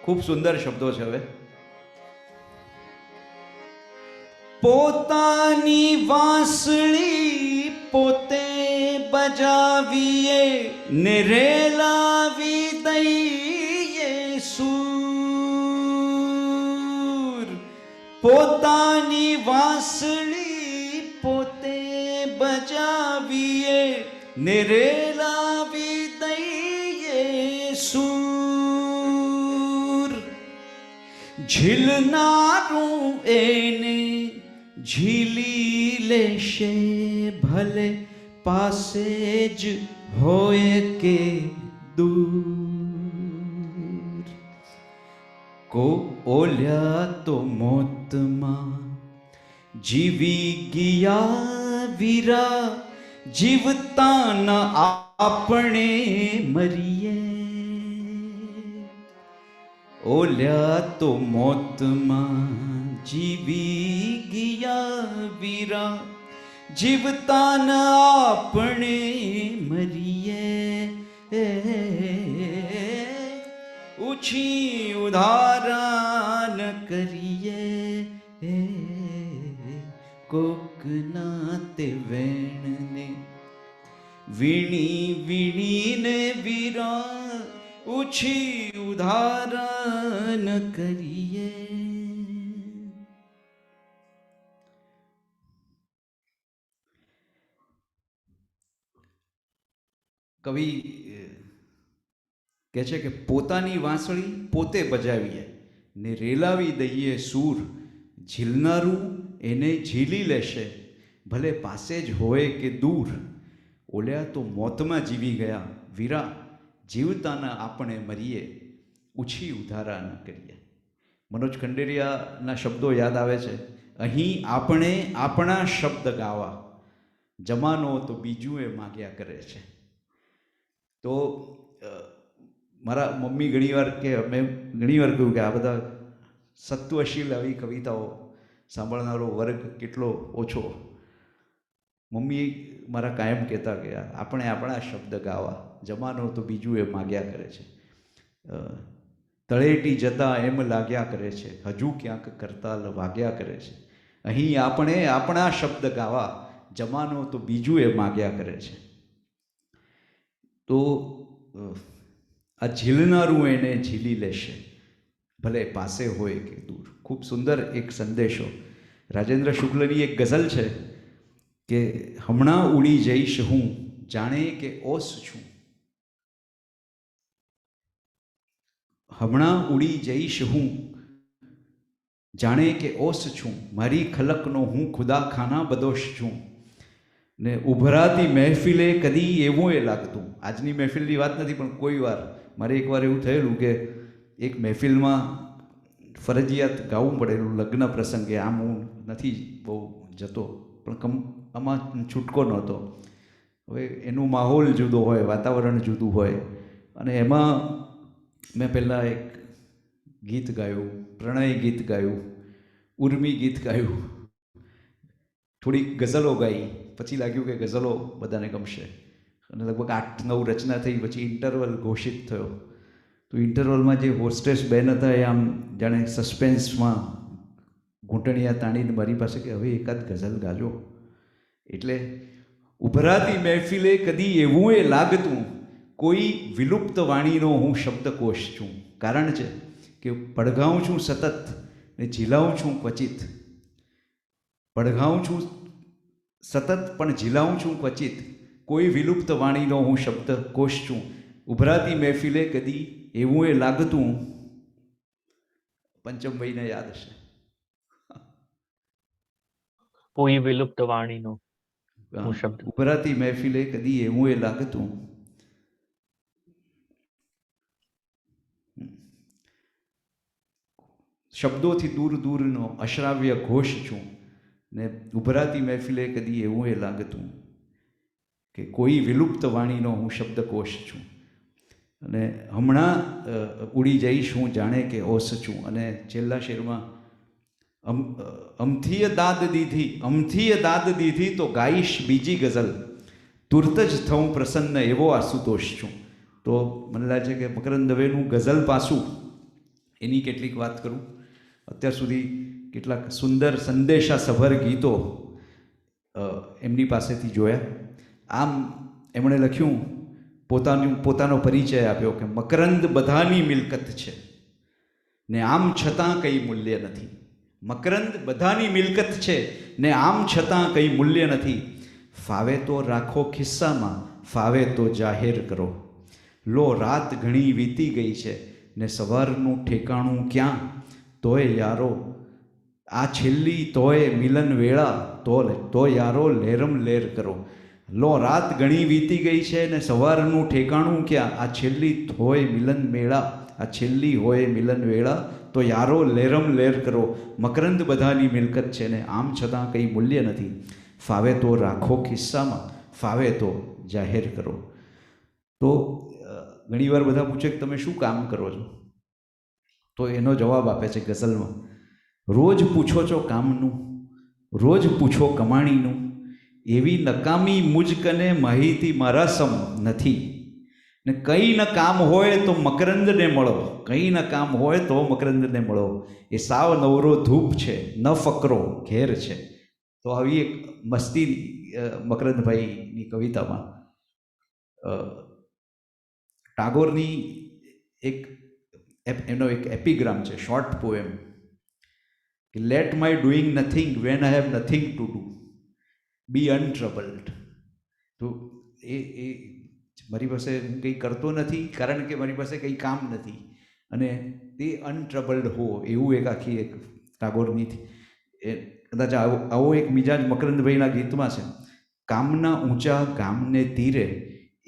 ખૂબ સુંદર શબ્દો છે. હવે પોતાની વાંસળી પોતે બજાવીએ ને રેલાવી દઈએ સૂર, પોતાની વાંસળી પોતે બજાવીએ ને રેલાવી દઈએ સૂર, ઝીલનારું એને ઝીલી લેશે, ભલે પાસે જ હોય કે દૂર. કો ઓલ્યા તો મોતમાં જીવી ગયા વીરા, જીવતા ન આપણે મરીએ. ઓલ્યા તો મોતમાં જીવી ગયા વીરા, જીવતા ન આપણે મરીએ. ઉછી ઉધારણ કરીએ, કોકના તે વેણને વીણી વીણીને વીરા, ઉછી ઉધારણ કરીએ. કવિ કહે છે કે પોતાની વાંસળી પોતે બજાવીએ ને રેલાવી દઈએ સૂર, ઝીલનારું એને ઝીલી લેશે, ભલે પાસે જ હોય કે દૂર. ઓલ્યા તો મોતમાં જીવી ગયા વીરા, જીવતાના આપણે મરીએ, ઉછી ઉધારા ન કરીએ. મનોજ ખંડેરિયાના શબ્દો યાદ આવે છે. અહીં આપણે આપણા શબ્દ ગાવા, જમાનો તો બીજું એ માગ્યા કરે છે. તો મારા મમ્મી ઘણીવાર કે અમે ઘણીવાર કહ્યું કે આ બધા સત્વશીલ આવી કવિતાઓ સાંભળનારો વર્ગ કેટલો ઓછો. મમ્મી મારા કાયમ કહેતા કે આપણે આપણા શબ્દ ગાવા, જમાનો તો બીજું એ માગ્યા કરે છે. તળેટી જતા એમ લાગ્યા કરે છે, હજુ ક્યાંક કરતાલ વાગ્યા કરે છે. અહીં આપણે આપણા શબ્દ ગાવા, જમાનો તો બીજું એ માગ્યા કરે છે. તો આ ઝીલનારું એને ઝીલી લેશે, ભલે પાસે હોય કે દૂર. ખૂબ સુંદર એક સંદેશો. રાજેન્દ્ર શુક્લની એક ગઝલ છે કે હમણાં ઉડી જઈશ હું જાણે કે ઓસ છું. હમણાં ઉડી જઈશ હું જાણે કે ઓસ છું, મારી ખલકનો હું ખુદા ખાના બદોશ છું. ને ઉભરાતી મહેફિલે કદી એવું એ લાગતું. આજની મહેફિલની વાત નથી, પણ કોઈ વાર મારે એકવાર એવું થયેલું કે એક મહેફિલમાં ફરજિયાત ગાવું પડેલું લગ્ન પ્રસંગે. આમ હું નથી બહુ જતો, પણ આમાં છૂટકો નહોતો. હવે એનું માહોલ જુદો હોય, વાતાવરણ જુદું હોય, અને એમાં મેં પહેલાં એક ગીત ગાયું, પ્રણય ગીત ગાયું, ઉર્મી ગીત ગાયું, થોડીક ગઝલો ગાઈ. પછી લાગ્યું કે ગઝલો બધાને ગમશે, અને લગભગ 8-9 રચના થઈ. પછી ઇન્ટરવલ ઘોષિત થયો. તો ઇન્ટરવલમાં જે હોસ્ટેસ બેન હતા એ આમ જાણે સસ્પેન્સમાં ઘૂંટણિયા તાણીને મારી પાસે કે હવે એકાદ ગઝલ ગાજો. એટલે ઉભરાતી મહેફિલે કદી એવું એ લાગતું, કોઈ વિલુપ્ત વાણીનો હું શબ્દકોશ છું. કારણ છે કે પડઘાઉં છું સતત ને ઝીલાઉં છું ક્વચિત. પડઘાઉં છું સતત પણ ઝીલાઉં છું ક્વચિત. કોઈ વિલુપ્ત વાણીનો હું શબ્દકોશ છું. ઉભરાતી મહેફિલે કદી એવું એ લાગતું. પંચમભાઈને યાદ હશે. કોઈ વિલુપ્ત વાણીનો હું શબ્દ. ઉભરાતી મહેફિલે કદી એવું એ લાગતું. શબ્દોથી દૂર દૂરનો અશ્રાવ્ય ઘોષ છું. ને ઉભરાતી મહેફિલે કદી એવું એ લાગતું કે કોઈ વિલુપ્ત વાણીનો હું શબ્દકોશ છું. અને હમણાં ઉડી જઈશ હું જાણે કે ઓસ છું. અને છેલ્લા શેરમાં અમથીય દાદ દીધી તો ગાઈશ બીજી ગઝલ, તુરત જ થઉં પ્રસન્ન એવો આશુતોષ છું. તો મને લાગે છે કે મકરંદ દવેનું ગઝલ પાસું એની કેટલીક વાત કરું. અત્યાર સુધી કેટલાક સુંદર સંદેશાસભર ગીતો એમની પાસેથી જોયા. આમ એમણે લખ્યું, પોતાનો પરિચય આપ્યો કે મકરંદ બધાની મિલકત છે ને આમ છતાં કંઈ મૂલ્ય નથી. મકરંદ બધાની મિલકત છે ને આમ છતાં કંઈ મૂલ્ય નથી. ફાવે તો રાખો ખિસ્સામાં, ફાવે તો જાહેર કરો. લો રાત ઘણી વીતી ગઈ છે ને સવારનું ઠેકાણું ક્યાં. તોય યારો આ છેલ્લી તોય મિલન વેળા, તો યારો લેરમ લેર કરો. લો રાત ઘણી વીતી ગઈ છે ને સવારનું ઠેકાણું ક્યાં. આ છેલ્લી હોય મિલન મેળા, આ છેલ્લી હોય મિલન વેળા, તો યારો લેરમ લેર કરો. મકરંદ બધાની મિલકત છે ને આમ છતાં કંઈ મૂલ્ય નથી. ફાવે તો રાખો ખિસ્સામાં, ફાવે તો જાહેર કરો. તો ઘણીવાર બધા પૂછે કે તમે શું કામ કરો છો, તો એનો જવાબ આપે છે ગઝલમાં, રોજ પૂછો છો કામનું, રોજ પૂછો કમાણીનું, એવી નકામી મુજકને માહિતી મારા સમ નથી. ને કંઈ ન કામ હોય તો મકરંદને મળો, કંઈ ન કામ હોય તો મકરંદને મળો. એ સાવ નવરો ધૂપ છે, ન ફકરો ઘેર છે. તો આવી એક મસ્તી મકરંદભાઈની કવિતામાં ટાગોરની એનો એક એપિગ્રામ છે, short poem. Let my doing nothing when I have nothing to do be untroubled. તો એ મારી પાસે હું કંઈ કરતો નથી કારણ કે મારી પાસે કંઈ કામ નથી, અને તે અનટ્રબલ્ડ હો, એવું એક આખી એક ટાગોરની કદાચ આવો એક મિજાજ મકરંદભાઈના ગીતમાં છે. કામના ઊંચા ગામને તીરે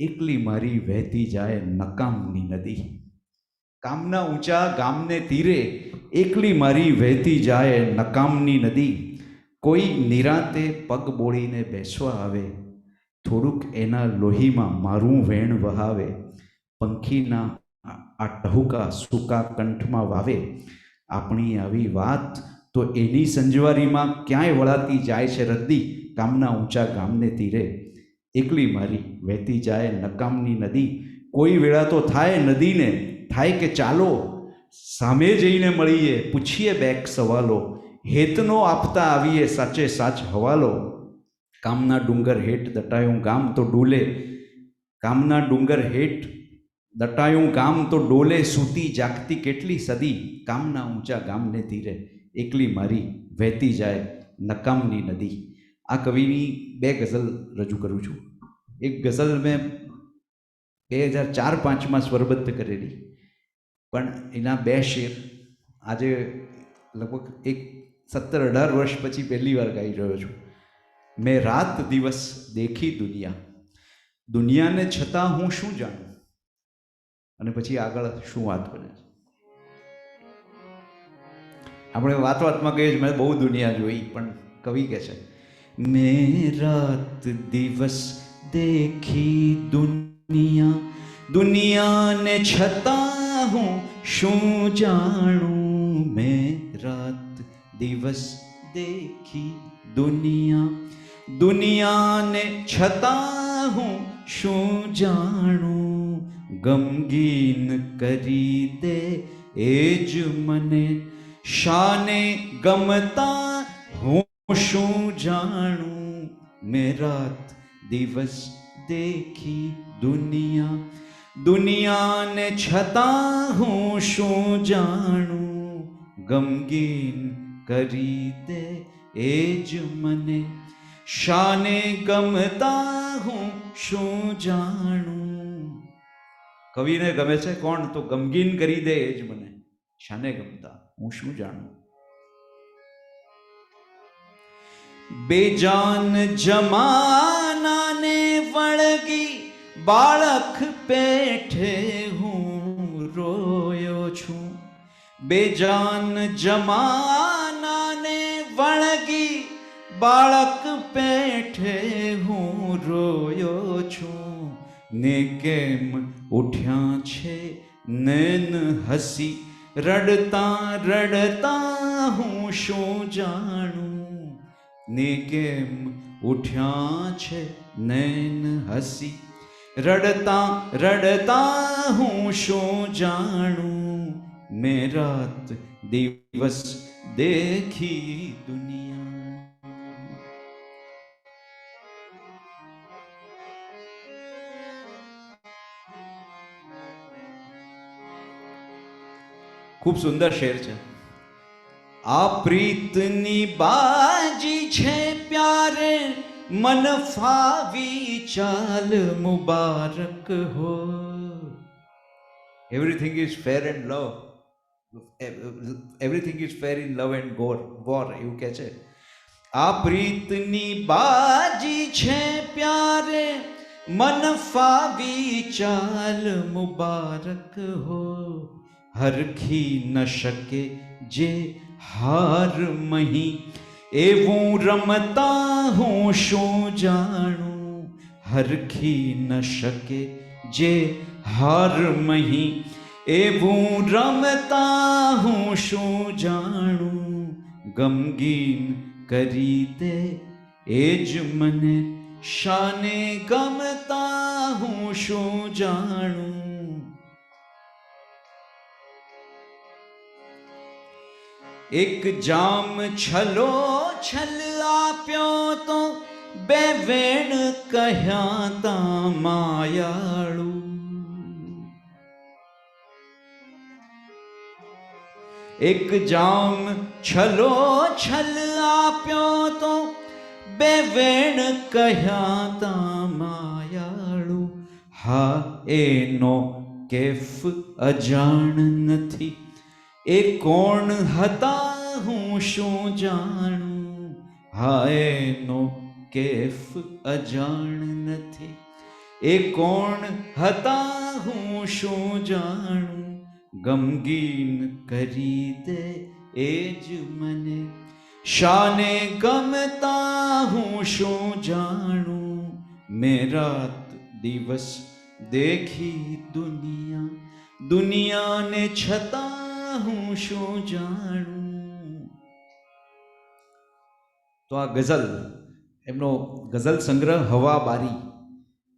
એકલી મારી વહેતી જાય નકામની નદી. કામના ઊંચા ગામને તીરે એકલી મારી વહેતી જાય નકામની નદી. કોઈ નિરાંતે પગ બોળીને બેસવા આવે, થોડુંક એના લોહીમાં મારું વેણ વહાવે. પંખીના આ ટહુકા સૂકા કંઠમાં વાવે. આપણી આવી વાત તો એની સંજવારીમાં ક્યાંય વળાતી જાય છે રદ્દી. કામના ઊંચા ગામને તીરે એકલી મારી વહેતી જાય નકામની નદી. કોઈ વેળા તો થાય નદીને, થાય કે ચાલો સામે જઈને મળીએ, પૂછીએ બેક સવાલો, હેતનો આપતા આવીએ સાચે સાચ હવાલો. કામના ડુંગર હેઠ દટાયું ગામ તો ડૂલે, કામના ડુંગર હેઠ દટાયું ગામ તો ડોલે સૂતી જાગતી કેટલી સદી, કામના ઊંચા ગામને તીરે એકલી મારી વહેતી જાય નકામની નદી. આ કવિની 2 ગઝલ રજૂ કરું છું. એક ગઝલ મેં 2004-05માં સ્વરબદ્ધ કરેલી, પણ એના 2 શેર આજે લગભગ એક 17-18 વર્ષ પછી પહેલી વાર ગાઈ રહ્યો છું. મેં રાત દિવસ દેખી દુનિયા, દુનિયાને છતાં હું શું જાણું. અને પછી આગળ શું વાત બને છે. આપણે વાતમાં કહીએ છીએ મેં બહુ દુનિયા જોઈ, પણ કવિ કહે છે મેં રાત દિવસ દેખી દુનિયા, દુનિયાને છતાં હું શું જાણું. મેં રાત દિવસ દેખી દુનિયા, દુનિયાને છતાં હું શું જાણું. ગમગીન કરી દે એ જ મને, શાને ગમતા હું શું જાણું. મેં રાત દિવસ દેખી દુનિયા, દુનિયાને છતાં હું શું જાણું. ગમગીન કરી દે એ જ મને, શાને ગમતા હું શું જાણું. કવિને ગમે છે કોણ? તો ગમગીન કરી દે એ જ મને, શાને ગમતા હું શું જાણું. બેજાન જમાનાને વળગી બાળક પેઠે હું રોયો છું. બેજાન જમાનાને વળગી બાળક પેઠે હું રોયો છું. ને કેમ ઉઠ્યા છે નૈન હસી, રડતા રડતા હું શું જાણું. ને કેમ ઉઠ્યા છે નૈન હસી, રડતા રડતા હું શું જાણું. મેં રાત દિવસ દેખી દુનિયા. ખૂબ સુંદર શેર છે. આ પ્રીતની બાજી છે પ્યારે, મન ફાવી ચાલ મુબારક હો. Everything is fair and love, everything is fair in love and war, એવું કહે છે. આ પ્રીતની બાજી છે પ્યારે, મન ફાવી ચાલ મુબારક હો. હરખી ન શકે જે હાર મહી, એવું રમતા હું શું જાણું. હરખી ન શકે જે હાર મહી, એવું રમતા હું શું જાણું. ગમગીન કરી દે એ જ મને, શાને ગમતા હું શું જાણું. એક જામ છલો છલ આપ્યો તો, 2 વેણ કહ્યા તા માયાળુ. એક જામ છલો છલ આપ્યો તો, 2 વેણ કહ્યા તા માયાળુ. હા એનો કેફ અજાણ નથી, એ કોણ હતા હું શું જાણું. હા એનો કેફ અજાણ નથી, એ કોણ હતા હું શું જાણું. ગમગીન કરી દે એ જ મને, શાને ગમતા હું શું જાણું. મેં રાત દિવસ દેખી દુનિયા, દુનિયાને છતાં હું શું જાણું. તો આ ગઝલ, એમનો ગઝલ સંગ્રહ હવા બારી,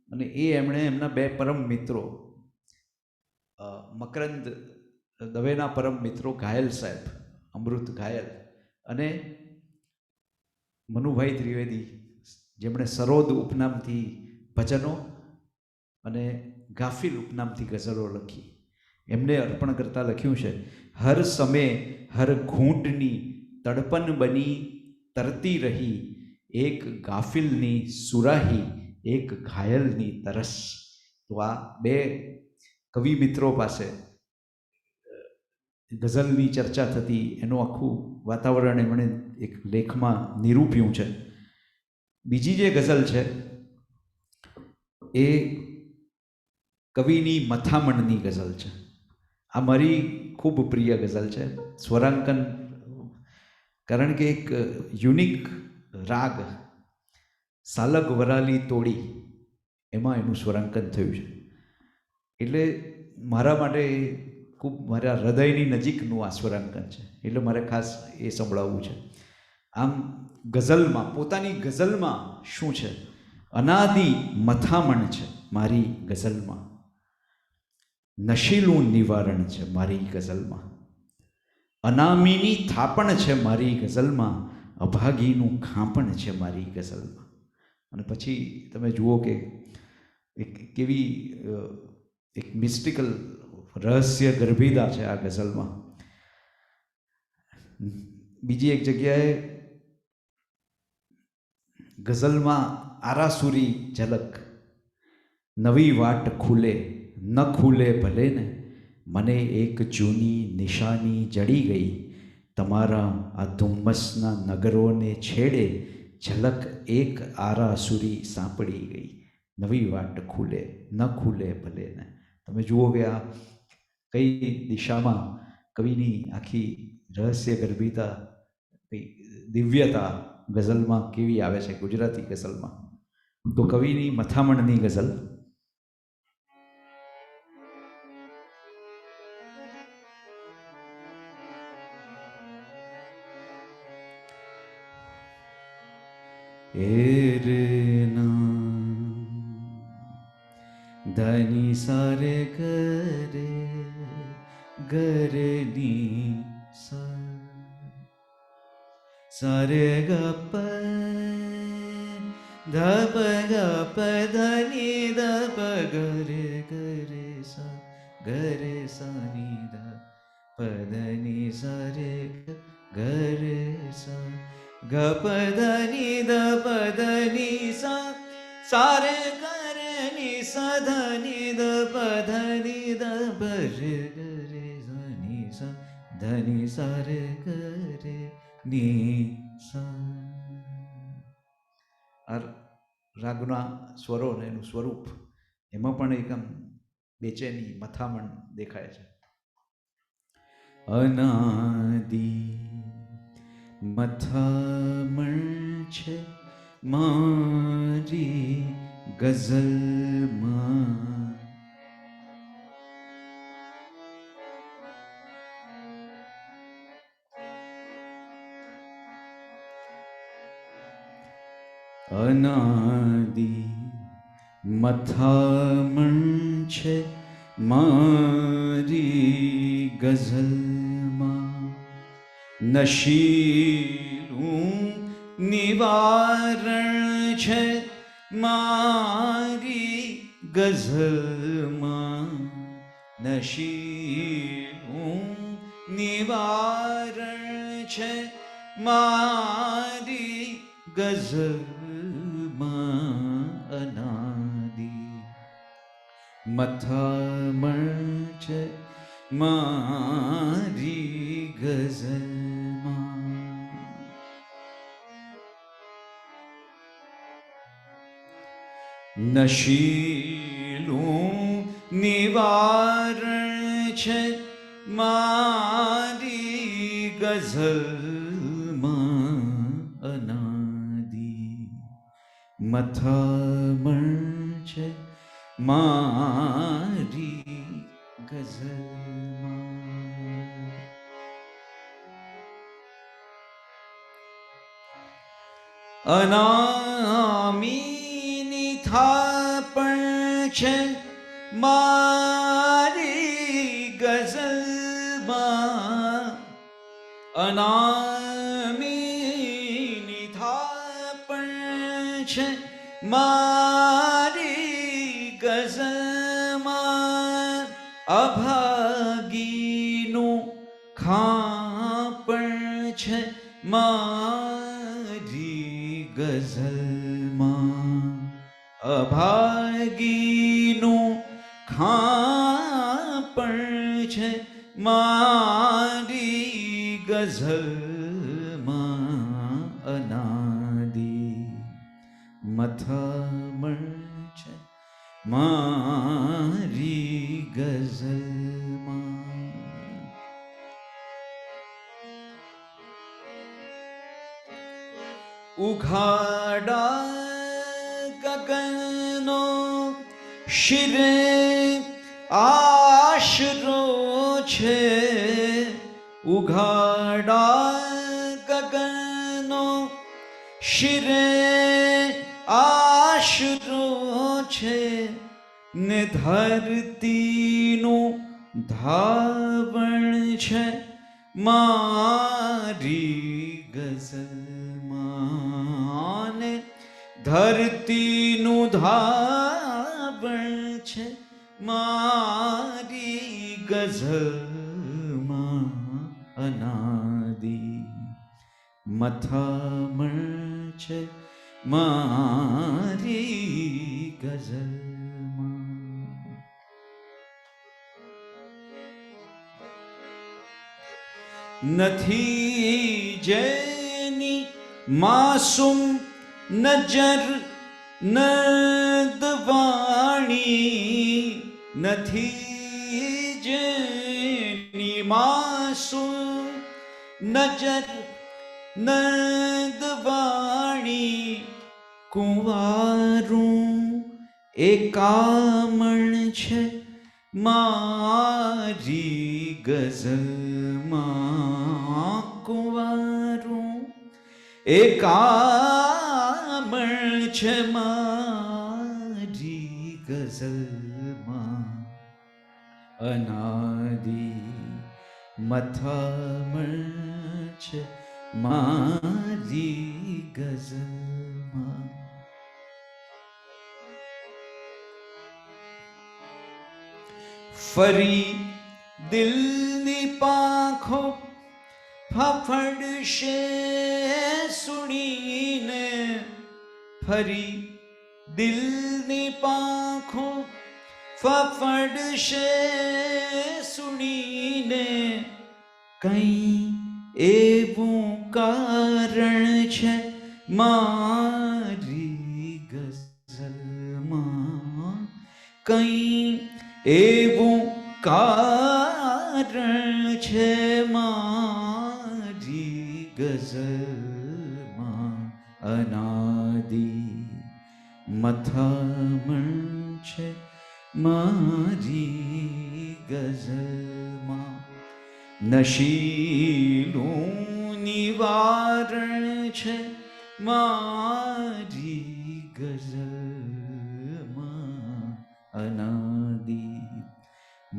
અને એ એમણે એમના 2 પરમ મિત્રો, મકરંદ દવેના પરમ મિત્રો ઘાયલ સાહેબ, અમૃત ઘાયલ, અને મનુભાઈ ત્રિવેદી, જેમણે સરોદ ઉપનામથી ભજનો અને ગાફિલ ઉપનામથી ગઝલો લખી. એમને અર્પણ કરતા લખ્યું છે, હર સમય હર ઘૂંટની તડપન બની તરતી રહી, એક ગાફિલની સુરાહી, એક ઘાયલની તરસ. તો આ બે કવિ મિત્રો પાસે ગઝલની ચર્ચા થતી, એનું આખું વાતાવરણ એમણે એક લેખમાં નિરૂપ્યું છે. બીજી જે ગઝલ છે એ કવિની મથામણની ગઝલ છે. આ મારી ખૂબ પ્રિય ગઝલ છે. સ્વરાંકન, કારણ કે એક યુનિક રાગ સાલગ વરાલી તોડી એમાં એનું સ્વરાંકન થયું છે. એટલે મારા માટે ખૂબ મારા હૃદયની નજીકનું આ સ્વરાંકન છે, એટલે મારે ખાસ એ સંભળાવવું છે. આમ ગઝલમાં, પોતાની ગઝલમાં શું છે? અનાદિ મથામણ છે મારી ગઝલમાં, નશીલું નિવારણ છે મારી ગઝલમાં, અનામીની થાપણ છે મારી ગઝલમાં, અભાગીનું ખાપણ છે મારી ગઝલમાં. અને પછી તમે જુઓ કે એક કેવી એક મિસ્ટિકલ રહસ્ય ગર્ભિતા છે આ ગઝલમાં. બીજી એક જગ્યાએ ગઝલમાં આરાસુરી ઝલક, નવી વાટ ખુલે ન ખુલે ભલે ને, મને એક જૂની નિશાની જડી ગઈ, તમારા આ ધુમ્મસના નગરોને છેડે ઝલક એક આરાસુરી સાંપડી ગઈ, નવી વાટ ખુલે ન ખુલે ભલે ને. તમે જુઓ કે આ કઈ દિશામાં કવિની આખી રહસ્ય ગર્ભિતા, કઈ દિવ્યતા ગઝલમાં કેવી આવે છે ગુજરાતી ગઝલમાં. તો કવિની મથામણની ગઝલ. ધની સારે કરે ગરની સારે ગપ ધપ ગપ ધની દપ ગરે ગરે સા ગરે સાની દ પદની સારે ગરે સા ગપ ધની દ પદની સા સારે ગરે ની સા ધની દ પધની દ ભરે ગરે ધની સા ધની સારે ગરે ની સા. આ રાગના સ્વરો ને એનું સ્વરૂપ, એમાં પણ એક આમ બેચેની મથામણ દેખાય છે. અનાદિ મથામણ છે મારી ગઝલમાં, અનાદિ મથામણ છે મારી ગઝલમાં, નશીલું નિવારણ છે મારી ગઝલમાં, નશીલું નિવારણ છે મારી ગઝલમાં, અનાદિ મથામણ છે મારી ગઝલમાં. નશીલું નિવારણ છે મારી ગઝલમાં, અનાદિ મથામણ છે મારી ગઝલમાં. અનામીની થાપણ છે મારી ગઝલમાં, અનામીની થાપણ છે મારી ગઝલમાં, છે મારી ગઝલમાં અભાગીનું ખાપણ છે મારી ગઝલમાં અનાદિ મથમણ છે મારી ગઝલમાં ઉઘાડા ગગનનો શિરે આશરો છે ઉઘાડા ગગનનો શિરે આશરો છે ને ધરતીનું ધાવણ છે મારી ગઝલમાં ને ધરતીનું ધાવણ છે મારી ગઝલમાં અનાદિ મથમણ છે મારી ગઝલમાં નથી જેની માસૂમ નજર નદવાણી નથી જેની માસૂમ નજર નદવાણી કુંવારું એકામણ છે મારી ગઝલમાં કુંવારું એકામણ છે મારી ગઝલમાં અનાદિ મથમણ છે મારી ગઝલમાં ફરી દિલની પાંખો ફફડશે સુણીને ફરી દિલની પાંખો ફફડશે સુણીને કંઈ એવું કારણ છે મારી ગઝલમાં કંઈ એવું કારણ છે મારી ગઝલમાં અનાદિ મથમણ છે મારી ગઝલમાં નશીલું નિવારણ છે મારી ગઝલમાં અનાદિ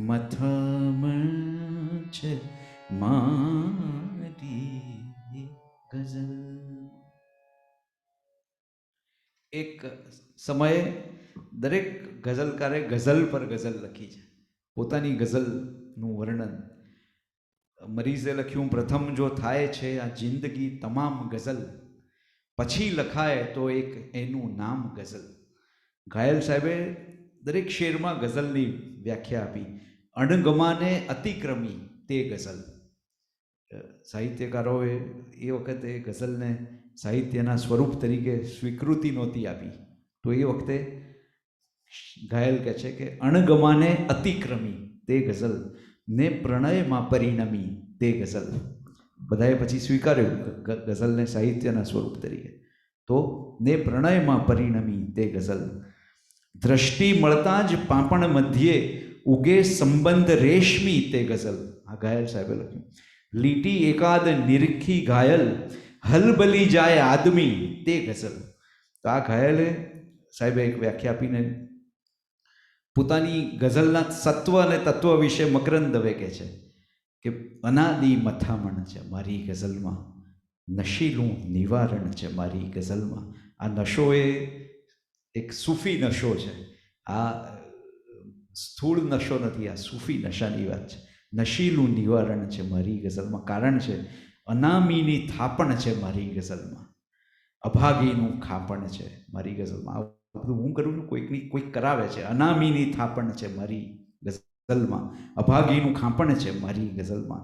મથમણ છે મારી ગઝલ. એક સમયે દરેક ગઝલકારે ગઝલ પર ગઝલ લખી છે, પોતાની ગઝલનું વર્ણન. મરીઝે લખ્યું, પ્રથમ જો થાય છે આ જિંદગી તમામ ગઝલ, પછી લખાય તો એક એનું નામ ગઝલ. ઘાયલ સાહેબે દરેક શેરમાં ગઝલની વ્યાખ્યા આપી. અણગમાને અતિક્રમી તે ગઝલ. સાહિત્યકારોએ એ વખતે ગઝલને સાહિત્યના સ્વરૂપ તરીકે સ્વીકૃતિ નહોતી આપી, તો એ વખતે ઘાયલ કહે છે કે અણગમાને અતિક્રમી તે ગઝલ ને પ્રણયમાં પરિણમી તે ગઝલ. બધાએ પછી સ્વીકાર્યું ગઝલને સાહિત્યના સ્વરૂપ તરીકે, તો ને પ્રણયમાં પરિણમી તે ગઝલ. દ્રષ્ટિ મળતા જ પાંપણ મધ્યે ઉગે સંબંધ રેશમી તે ગઝલ. આ ઘાયલ સાહેબે લખ્યું. લીટી એકાદ નિરખી ઘાયલ, હલબલી જાય આદમી તે ગઝલ. તો આ ઘાયલે સાહેબે એક વ્યાખ્યા આપીને પોતાની ગઝલના સત્વ અને તત્વ વિશે મકરંદ દવે કહે છે કે અનાદિ મથામણ છે મારી ગઝલમાં, નશીલું નિવારણ છે મારી ગઝલમાં. આ નશો એ એક સૂફી નશો છે, આ સ્થૂળ નશો નથી, આ સૂફી નશાની વાત છે. નશીલું નિવારણ છે મારી ગઝલમાં. કારણ છે અનામીની થાપણ છે મારી ગઝલમાં, અભાગીનું ખાપણ છે મારી ગઝલમાં. આ બધું હું કરું છું, કોઈક કરાવે છે. અનામીની થાપણ છે મારી ગઝલમાં, અભાગીનું ખાપણ છે મારી ગઝલમાં.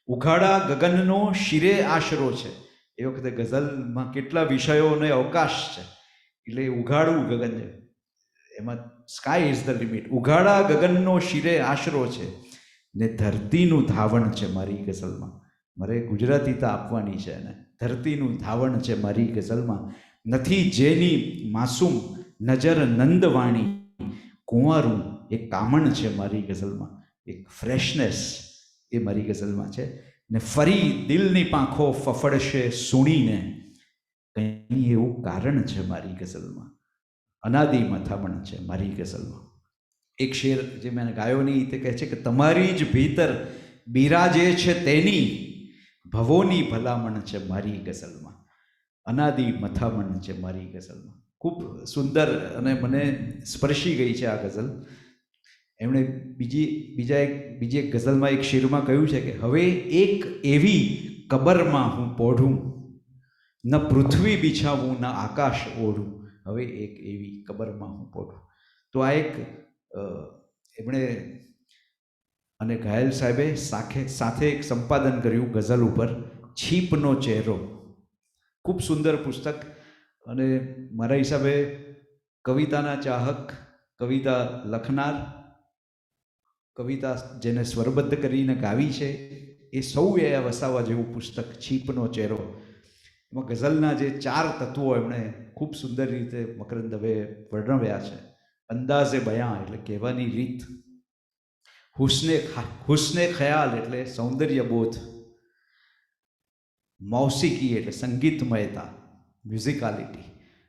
ઉઘાડા ગગનનો શિરે આશરો છે. એ વખતે ગઝલમાં કેટલા વિષયો અને અવકાશ છે, એટલે ઉઘાડું ગગન છે, એમાં સ્કાય ઇઝ ધ લિમિટ. ઉઘાડા ગગનનો શિરે આશરો છે ને ધરતીનું ધાવણ છે મારી ગઝલમાં. મારે ગુજરાતી તો આપવાની છે ને. ધરતીનું ધાવણ છે મારી ગઝલમાં. નથી જેની માસૂમ નજર નંદવાણી, કુંવારું એક કામણ છે મારી ગઝલમાં. એક ફ્રેશનેસ એ મારી ગઝલમાં છે. ને ફરી દિલની પાંખો ફફડશે સુણીને, કંઈ એવું કારણ છે મારી ગઝલમાં. અનાદિ મથામણ છે મારી ગઝલમાં. એક શેર જે મેં ગાયો નહીં, તે કહે છે કે તમારી જ ભીતર બિરાજે છે તેની ભવોની ભલામણ છે મારી ગઝલમાં. અનાદિ મથામણ છે મારી ગઝલમાં. ખૂબ સુંદર અને મને સ્પર્શી ગઈ છે આ ગઝલ. એમણે બીજી એક ગઝલમાં એક શેરમાં કહ્યું છે કે હવે એક એવી કબરમાં હું પોઢું, ન પૃથ્વી બિછાવું ન આકાશ ઓઢું. હવે એક એવી કબરમાં હું પોઢું. તો આ એક એમણે અને ઘાયલ સાહેબે સાથે એક સંપાદન કર્યું ગઝલ ઉપર, છીપનો ચહેરો. ખૂબ સુંદર પુસ્તક. અને મારા હિસાબે કવિતાના ચાહક, કવિતા લખનાર, કવિતા જેને સ્વરબદ્ધ કરીને ગાવી છે, એ સૌએ વસાવવા જેવું પુસ્તક છીપનો ચહેરો. એમાં ગઝલના જે 4 તત્વો એમણે ખૂબ સુંદર રીતે મકરંદ દવે વર્ણવ્યા છે. અંદાઝે બયાં એટલે કહેવાની રીત, હુસ્ને ખ્યાલ એટલે સૌંદર્ય બોધ, મૌસિકી એટલે સંગીતમયતા, મ્યુઝિકાલિટી,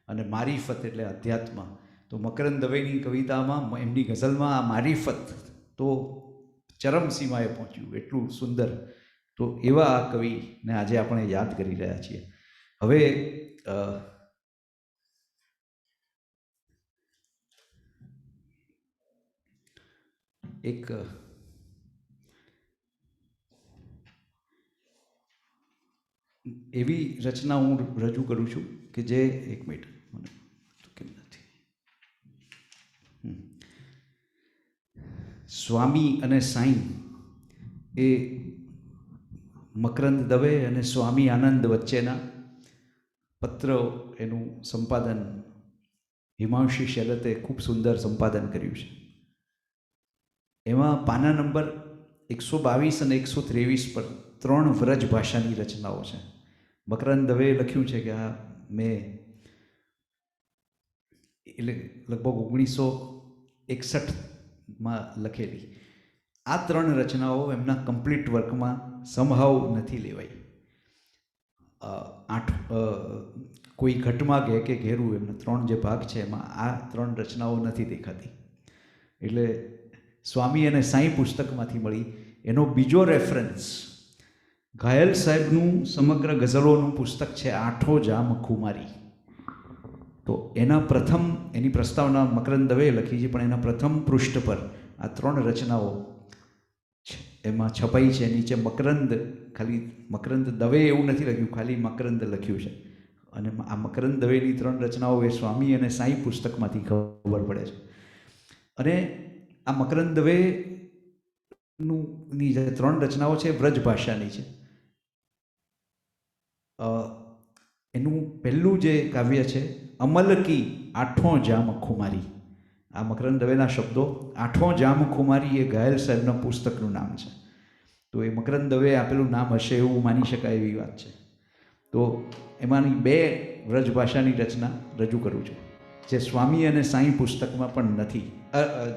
અને મારીફત એટલે અધ્યાત્મ. તો મકરંદ દવેની કવિતામાં, એમની ગઝલમાં આ મારીફત તો ચરમસીમાએ પહોંચ્યું, એટલું સુંદર. તો એવા આ કવિને આજે આપણે યાદ કરી રહ્યા છીએ. હવે એક એવી રચના હું રજૂ કરું છું કે જે, એક મિનિટ, મને કેમ નથી, સ્વામી અને સાંઈ એ મકરંદ દવે અને સ્વામી આનંદ વચ્ચેના પત્ર, એનું સંપાદન હિમાંશી શેલતે ખૂબ સુંદર સંપાદન કર્યું છે. એમાં પાના નંબર 122 અને 123 પર 3 વ્રજ ભાષાની રચનાઓ છે. મકરંદ દવેએ લખ્યું છે કે આ મેં એટલે લગભગ 1961માં લખેલી. આ 3 રચનાઓ એમના કમ્પ્લીટ વર્કમાં સમહાવ નથી લેવાઈ. કોઈ ઘટમાં કહે કે ઘેરું, એમના 3 જે ભાગ છે એમાં આ 3 રચનાઓ નથી દેખાતી. એટલે સ્વામી અને સાંઈ પુસ્તકમાંથી મળી. એનો બીજો રેફરન્સ ઘાયલ સાહેબનું સમગ્ર ગઝલોનું પુસ્તક છે આઠો જામ ખુમારી. તો એના પ્રથમ, એની પ્રસ્તાવના મકરંદ દવેએ લખી છે, પણ એના પ્રથમ પૃષ્ઠ પર આ 3 રચનાઓ એમાં છપાઈ છે. નીચે મકરંદ, ખાલી મકરંદ દવે એવું નથી લખ્યું, ખાલી મકરંદ લખ્યું છે. અને આ મકરંદ દવેની 3 રચનાઓ એ સ્વામી અને સાંઈ પુસ્તકમાંથી ખબર પડે છે. અને આ મકરંદ દવેની જે 3 રચનાઓ છે વ્રજ ભાષાની છે. એનું પહેલું જે કાવ્ય છે અમલ કી આઠો જામ ખુમારી. આ મકરંદ દવેના શબ્દો. આઠો જામ ખુમારી એ ઘાયલ સાહેબના પુસ્તકનું નામ છે. તો એ મકરંદ દવે આપેલું નામ હશે એવું માની શકાય એવી વાત છે. તો એમાંની 2 વ્રજ ભાષાની રચના રજૂ કરું છું, જે સ્વામી અને સાંઈ પુસ્તકમાં પણ નથી.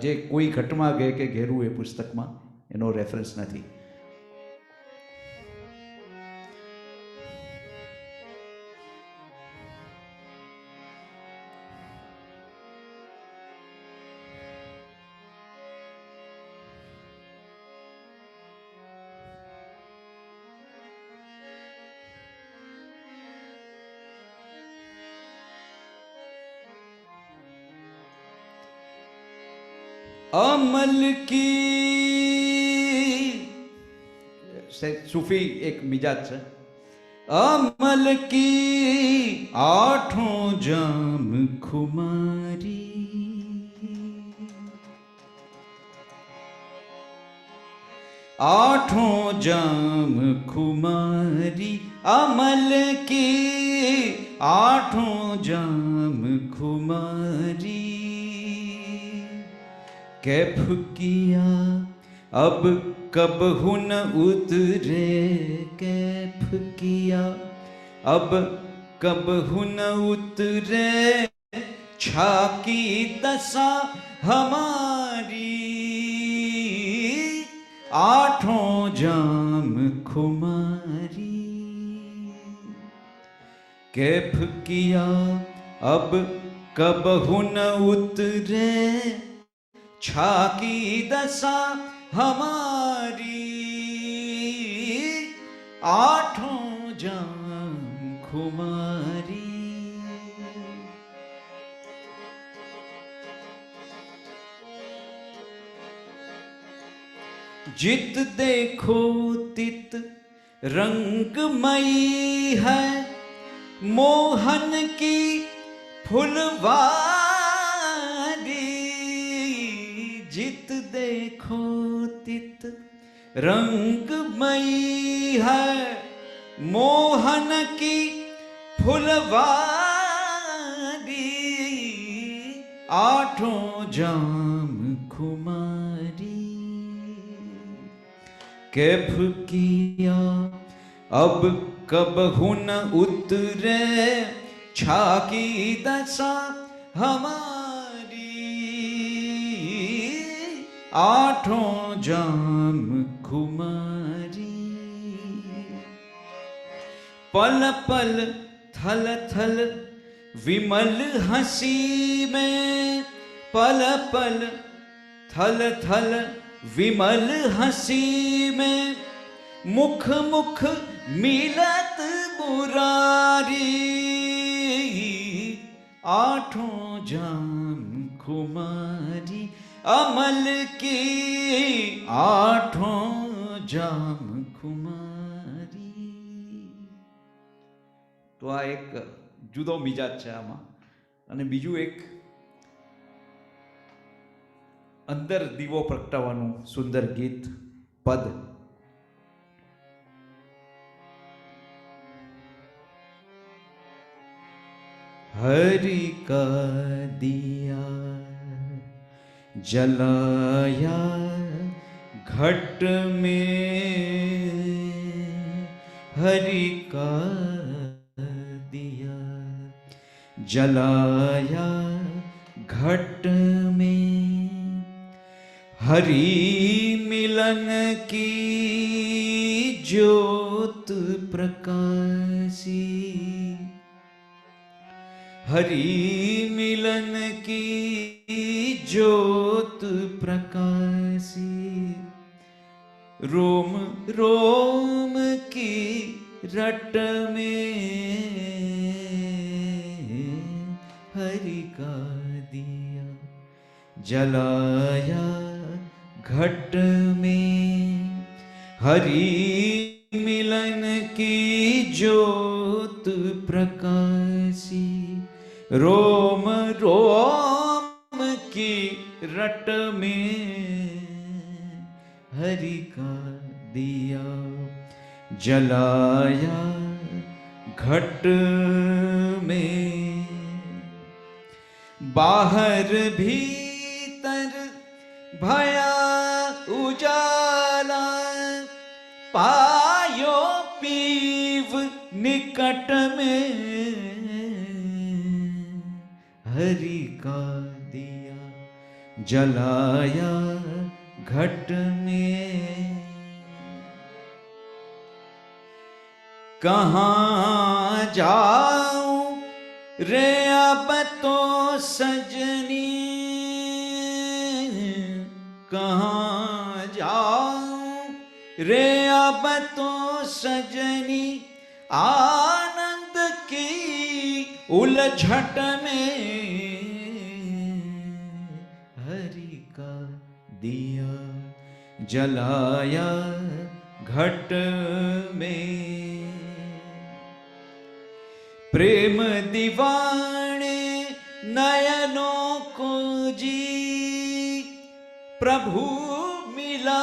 જે કોઈ ઘટમાં કહે કે ઘેરું એ પુસ્તકમાં એનો રેફરન્સ નથી. અમલ કી, સૂફી એક મિજાજ છે. अमल की आठों जाम खुमारी, आठों जाम खुमारी, अमल की आठों जाम खुमारी। कैफ किया अब कब हुन उतरे, कैफ किया अब कब हुन उतरे, छाकी दशा हमारी। आठों जाम खुमारी, कैफ किया अब कब हुन उतरे, छाकी दशा हमारी। आठों जाम खुमारी। जित देखो तित रंगमयी है, मोहन की फुलवारी। जित देखो तित रंगमयी है, मोहन की फुलवारी। आठों जाम खुमारी। कैफ किया अब कब हुन उतरे, छाकी दशा हमारी। आठों जाम खुमारी। पल पल थल थल विमल हंसी में, पल पल थल थल विमल हंसी में, मुख मुख मिलत मुरारी। आठों जाम खुमारी, अमल की आठों जाम खुमारी। तो आ एक जुदो मिजाज છે આમાં, અને બીજું એક અંદર દીવો પ્રગટાવવાનું સુંદર ગીત પદ. हरि का दिया जलाया घट में, हरि का दिया जलाया घट में, हरि मिलन की ज्योत प्रकाशी, हरि मिलन की ज्योत प्रकाशी। रोम रोम की रट में हरि का दिया जलाया घट में, हरि मिलन की ज्योत प्रकाशी। रोम रोम की रट में हरि का दिया जलाया घट में। बाहर भीतर भया उजाला, पायो पीव निकट में हरि का दिया जलाया घट में। कहाँ जाऊं रे अब तो सजनी, कहाँ जाऊं रे अब तो सजनी, आनंद की उलझट में हरि का दिया जलाया घट में। પ્રેમ દિવાણે નયનો કો જી પ્રભુ મિલા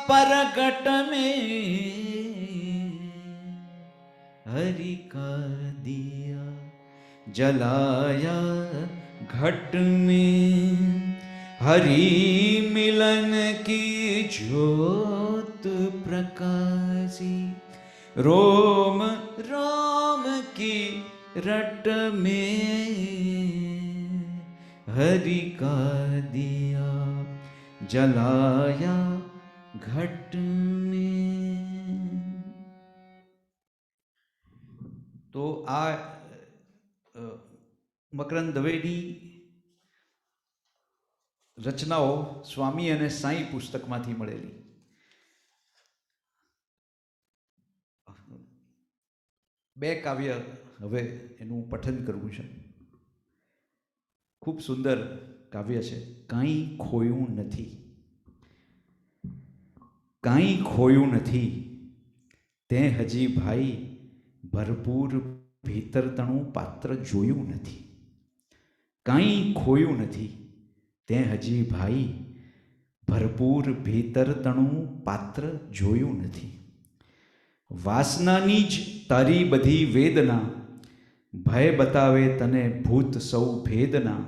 પરગટ में हरि का दिया जलाया घट में हरि मिलन की ज्योत प्रकाशी रोम रोम की रट में हरि का दिया जलाया घट में। તો આ મકરંદ દવેની રચનાઓ સ્વામી અને સાંઈ પુસ્તકમાંથી મળેલી. બે કાવ્ય હવે એનું પઠન કરવું છે. ખૂબ સુંદર કાવ્ય છે. કાંઈ ખોયું નથી, કાંઈ ખોયું નથી, તે હજી ભાઈ ભરપૂર ભીતરતણું પાત્ર જોયું નથી. કાંઈ ખોયું નથી, તે હજી ભાઈ ભરપૂર ભીતરતણું પાત્ર જોયું નથી. વાસનાની જ તારી બધી વેદના, ભય બતાવે તને ભૂત સૌ ભેદના.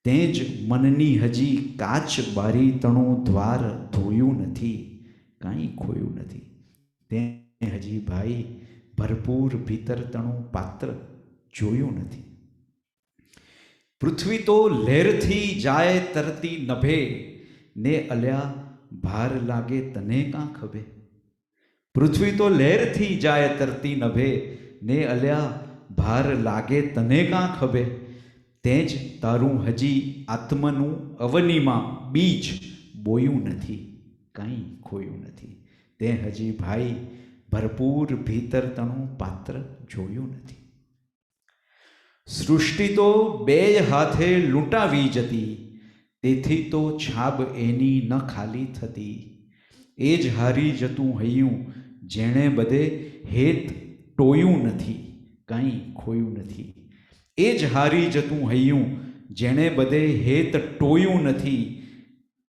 તે જ મનની હજી કાચ બારી તણું દ્વાર ધોયું નથી. કાંઈ ખોયું નથી, તે હજી ભાઈ ભરપૂર ભીતરતણું પાત્ર જોયું નથી. પૃથ્વી તો લહેરથી જાય તરતી નભે, ને અલ્યા ભાર લાગે તને કાં ખભે. પૃથ્વી તો લહેરથી જાય તરતી નભે, ને અલ્યા ભાર લાગે તને કાં ખભે. તે જ તારું હજી આત્મનું અવનીમાં બીજ બોયું નથી. કાંઈ ખોયું નથી, તે હજી ભાઈ ભરપૂર ભીતરતણું પાત્ર જોયું નથી. સૃષ્ટિ તો બે હાથે લૂંટાવી જતી, તેથી તો છાબ એની ન ખાલી થતી. એ જ હારી જતું હૈયું જેણે બધે હેત ટોયું નથી. કાંઈ ખોયું નથી, એ જ હારી જતું હૈયું જેણે બધે હેત ટોયું નથી.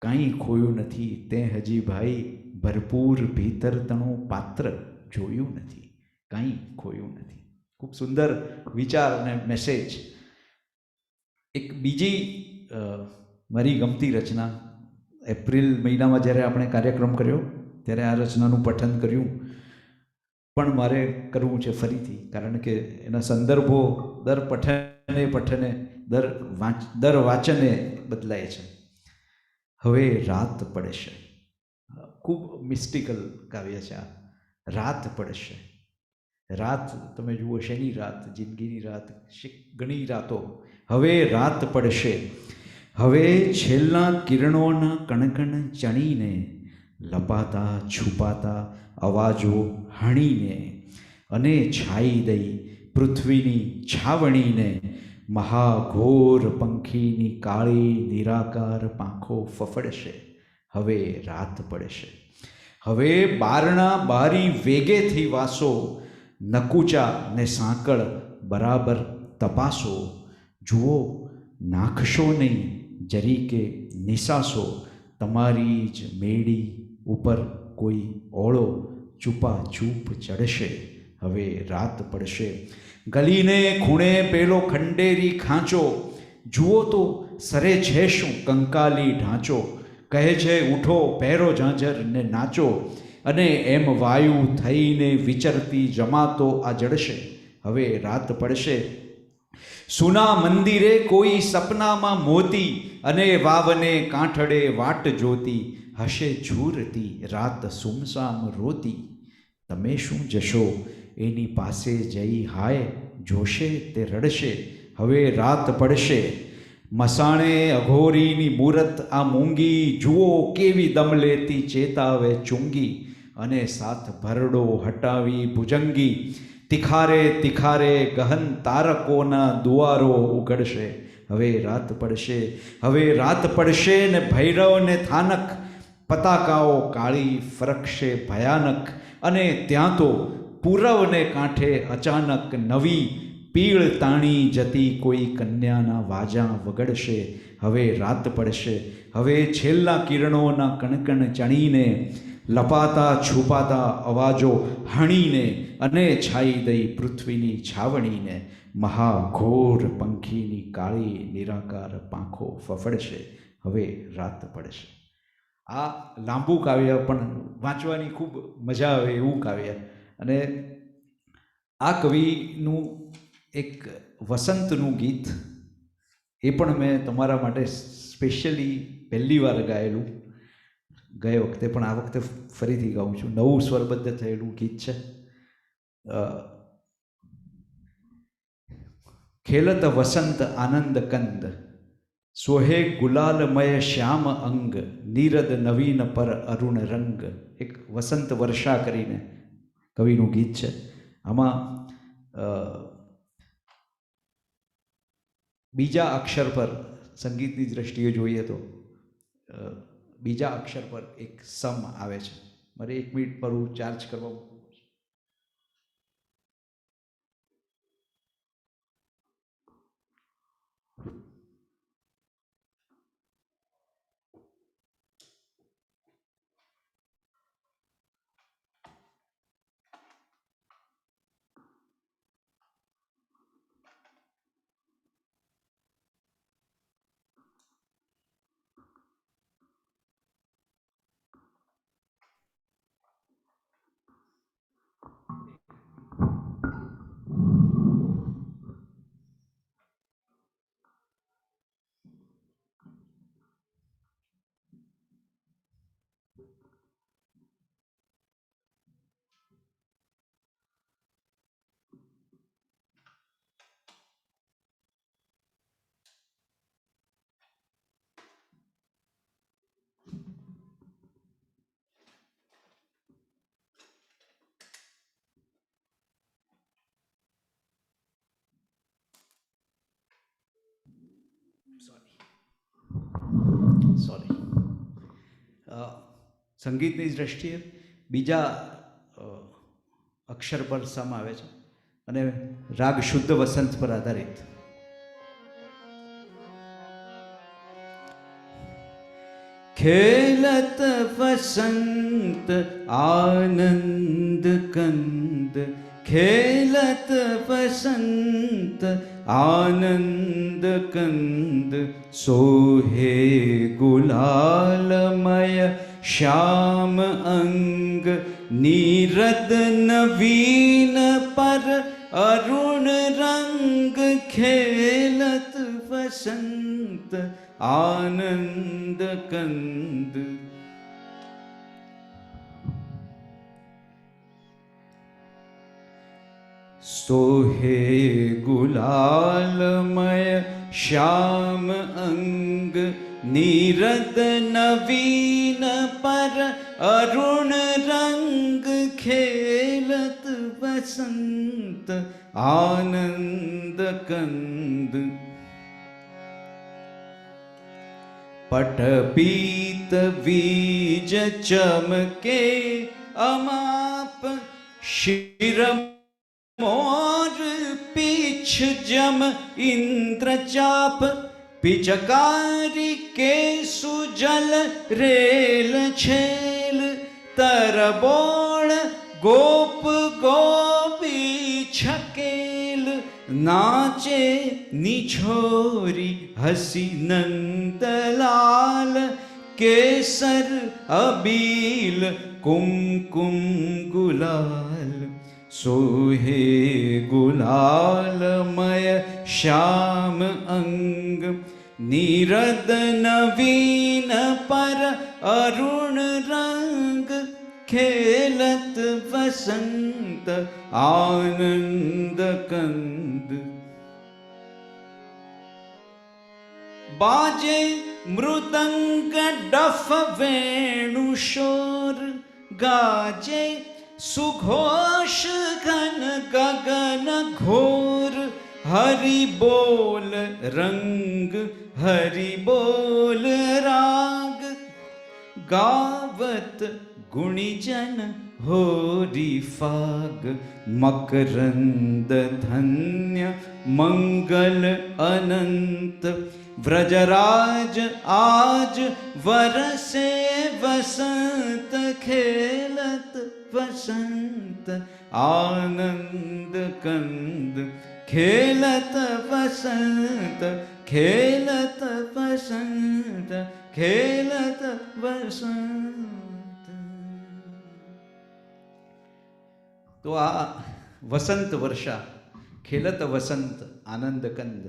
કાંઈ ખોયું નથી, તે હજી ભાઈ ભરપૂર ભીતરતણું પાત્ર જોયું નથી. કાંઈ ખોયું નથી. ખૂબ સુંદર વિચાર અને મેસેજ. એક બીજી મારી ગમતી રચના, એપ્રિલ મહિનામાં જ્યારે આપણે કાર્યક્રમ કર્યો ત્યારે આ રચનાનું પઠન કર્યું, પણ મારે કરવું છે ફરીથી, કારણ કે એના સંદર્ભો દર પઠને દર વાંચને બદલાય છે. હવે રાત પડશે. ખૂબ મિસ્ટિકલ કાવ્ય છે આ. રાત પડશે. રાત તમે જુઓ, શેની રાત? જિંદગીની રાત, ઘણી રાતો. હવે રાત પડશે. હવે છેલ્લા કિરણોના કણકણ ચણીને, લપાતા છુપાતા અવાજો હણીને, અને છાઈ દઈ પૃથ્વીની છાવણીને, મહાઘોર પંખીની કાળી નિરાકાર પાંખો ફફડશે. હવે રાત પડશે. હવે બારણા બારી વેગેથી વાસો, નકુચા ને સાંકળ બરાબર તપાસો. જુઓ, નાખશો નહીં જરી કે નિસાસો, તમારી જ મેળી ઉપર કોઈ ઓળો ચૂપા ચૂપ ચડશે. હવે રાત પડશે. ગલીને ખૂણે પેલો ખંડેરી ખાંચો, જુઓ તો સરે છે શું કંકાલી ઢાંચો. કહે છે ઉઠો પહેરો ઝાંઝર ને નાચો, અને એમ વાયુ થઈને વિચરતી જમાતો આ જડશે. હવે રાત પડશે. સુના મંદિરે કોઈ સપનામાં મોતી, અને વાવને કાંઠડે વાટ જોતી. હશે ઝૂરતી રાત સુમસામ રોતી. તમે શું જશો એની પાસે જઈ હાય જોશે તે રડશે. હવે રાત પડશે. મસાણે અઘોરીની મૂરત આ મૂંગી, જુઓ કેવી દમ લેતી ચેતાવે ચૂંગી. અને સાથ ભરડો હટાવી ભુજંગી, તિખારે તિખારે ગહન તારકોના દુઆરો ઉઘડશે. હવે રાત પડશે. હવે રાત પડશે ને ભૈરવ ને થાનક, પતાકાઓ કાળી ફરકશે ભયાનક. અને ત્યાં તો પૂરવને કાંઠે અચાનક નવી પીળ તાણી જતી કોઈ કન્યાના વાજા વગડશે. હવે રાત પડશે. હવે છેલ્લા કિરણોના કણકણ ચણીને લપાતા છુપાતા અવાજો હણીને અને છાઈ દઈ પૃથ્વીની છાવણીને મહાઘોર પંખીની કાળી નિરાકાર પાંખો ફફડશે. હવે રાત પડશે. આ લાંબુ કાવ્ય પણ વાંચવાની ખૂબ મજા આવે એવું કાવ્ય. અને આ કવિનું એક વસંતનું ગીત, એ પણ મેં તમારા માટે સ્પેશિયલી પહેલી વાર ગાયેલું. ગયે વખતે પણ આ વખતે ફરીથી ગાઉં છું. નવું સ્વરબદ્ધ થયેલું ગીત છે. ખેલત વસંત આનંદ કંદ, સોહે ગુલાલમય શ્યામ અંગ, નીરદ નવીન પર અરુણ રંગ. એક વસંત વર્ષા કરીને કવિનું ગીત છે. આમાં બીજા અક્ષર પર સંગીતની દ્રષ્ટિએ જોઈએ તો બીજા અક્ષર પર એક સમ આવે છે. મારે 1 મિનિટ પર હું ચાર્જ કરવા મૂકું. સોરી. સંગીતની દ્રષ્ટિએ બીજા અક્ષર પર સમ આવે છે અને રાગ શુદ્ધ વસંત પર આધારિત. ખેલત વસંત આનંદ કંદ, ખેલત વસંત આનંદ કંદ, સોહે ગુલાલમય શ્યામ અંગ, નીરદ નવીન પર અરુણ રંગ, ખેલત વસંત આનંદ કંદ. સોહે ગુલાલમય શ્યામ અંગ, નીરદ નવીન પર અરુણ રંગ, ખેલત વસંત આનંદ કંદ. પટપીત વીજ ચમકે અમાપ, શિર મોર પીછ જમ ઇન્દ્ર ચાપ, પિચકારી કે સુજલ રેલ છેલ, તરબોળ ગોપ ગોપી છકેલ, નાચે નિછોરી હસી નંદલાલ, કેસર અબીલ કુમકુમ ગુલાલ. સોહે ગુલાલમય શ્યામ અંગ, નીરદ નવીન પર અરુણ રંગ, ખેલત વસંત આનંદ કંદ. બાજે મૃદંગ ડફ વેણુ શોર, ગાજે સુઘોષ ઘન ગગન ઘોર, હરિ બોલ રંગ હરિ બોલ રાગ, ગાવત ગુણીજન હોરી ફાગ મકરંદ ધન્ય મંગલ અનંત વ્રજરાજ આજ વરસે વસંત ખેલત વસંત આનંદ કંદ ખેલત વસંત ખેલત વસંત ખેલત વસંત. તો આ વસંત વર્ષા, ખેલત વસંત, આનંદ કંદ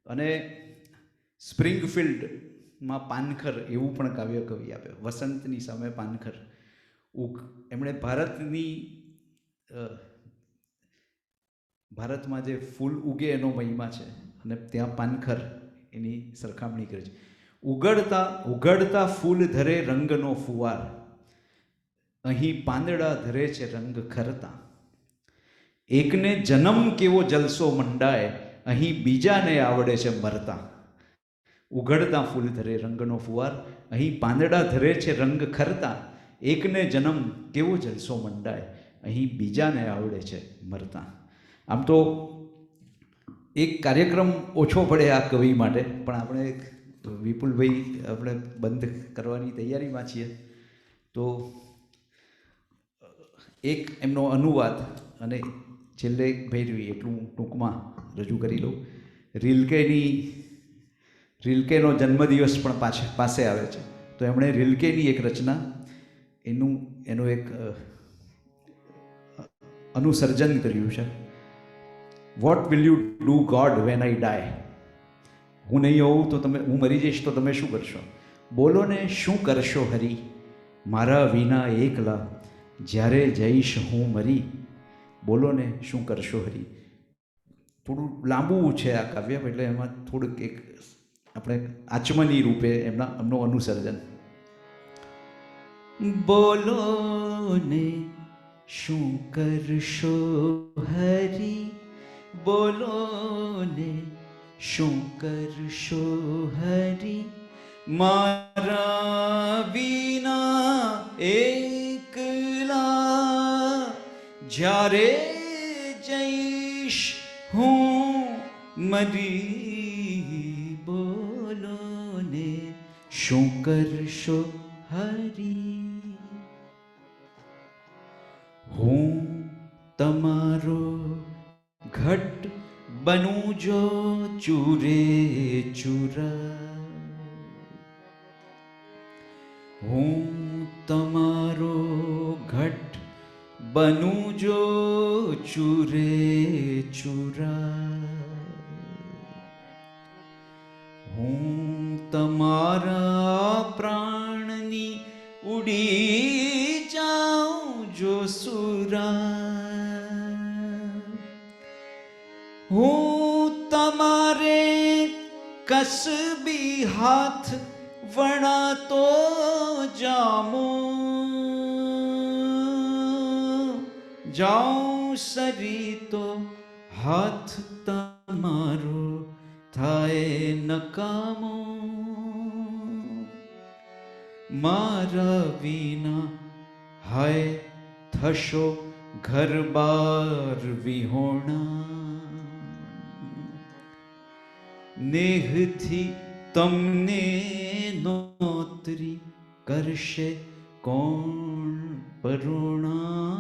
અને સ્પ્રિંગફિલ્ડમાં પાનખર એવું પણ કાવ્ય કવિ આપે. વસંતની સામે પાનખર. એમણે ભારતમાં જે ફૂલ ઉગે એનો મહિમા છે અને ત્યાં પાનખર એની સરખામણી કરે છે. ઉગડતા ફૂલ ધરે રંગનો ફુવાર, અહીં પાંદડા ધરે છે રંગ ખરતા. એકને જન્મ કેવો જલસો મંડાય, અહીં બીજાને આવડે છે મરતા. ઉઘડતા ફૂલ ધરે રંગનો ફુવાર, અહીં પાંદડા ધરે છે રંગ ખરતા. એકને જન્મ કેવો જલસો મંડાય, અહીં બીજાને આવડે છે મરતા. આમ તો એક કાર્યક્રમ ઓછો પડે આ કવિ માટે, પણ આપણે વિપુલભાઈ આપણે બંધ કરવાની તૈયારીમાં છીએ, તો એક એમનો અનુવાદ અને છેલ્લે એક ભૈરવી એટલું ટૂંકમાં રજૂ કરી લઉં. રિલ્કેનો જન્મદિવસ પણ પાસે આવે છે, તો એમણે રિલ્કેની એક રચના એનું એક અનુસર્જન કર્યું છે. What will you do God when I die? હું નહીં હોઉં તો હું મરી જઈશ તો તમે શું કરશો? બોલો ને શું કરશો હરી, મારા વિના એકલા જ્યારે જઈશ હું મરી. બોલો ને શું કરશો હરી. થોડું લાંબુ છે આ કાવ્ય, એટલે એમાં થોડુંક એક આપણે આચમની રૂપે એમનું અનુસર્જન. બોલો ને શું કરશો હરી, બોલો ને શું કરશો હરી, મારા વિના એકલા જ્યારે જઈશ હું મરી. બોલો ને શું કરશો હરી. હું તમારો ઘટ બનું જો ચૂરે ચૂરા. હું તમારો ઘટ બનું જો ચૂરે ચૂરા. હું તમારા પ્રાણની ઉડી જાઉં જો સુરા. હું તમારે કસબી હાથ વણાતો જાઉં સરી તો હાથ તમારો થાય નકામો. મારા વિના હાય થશો ઘર બાર વિહોણા. નેહથી તમને નોતરી કરશે કોણ પરોણા.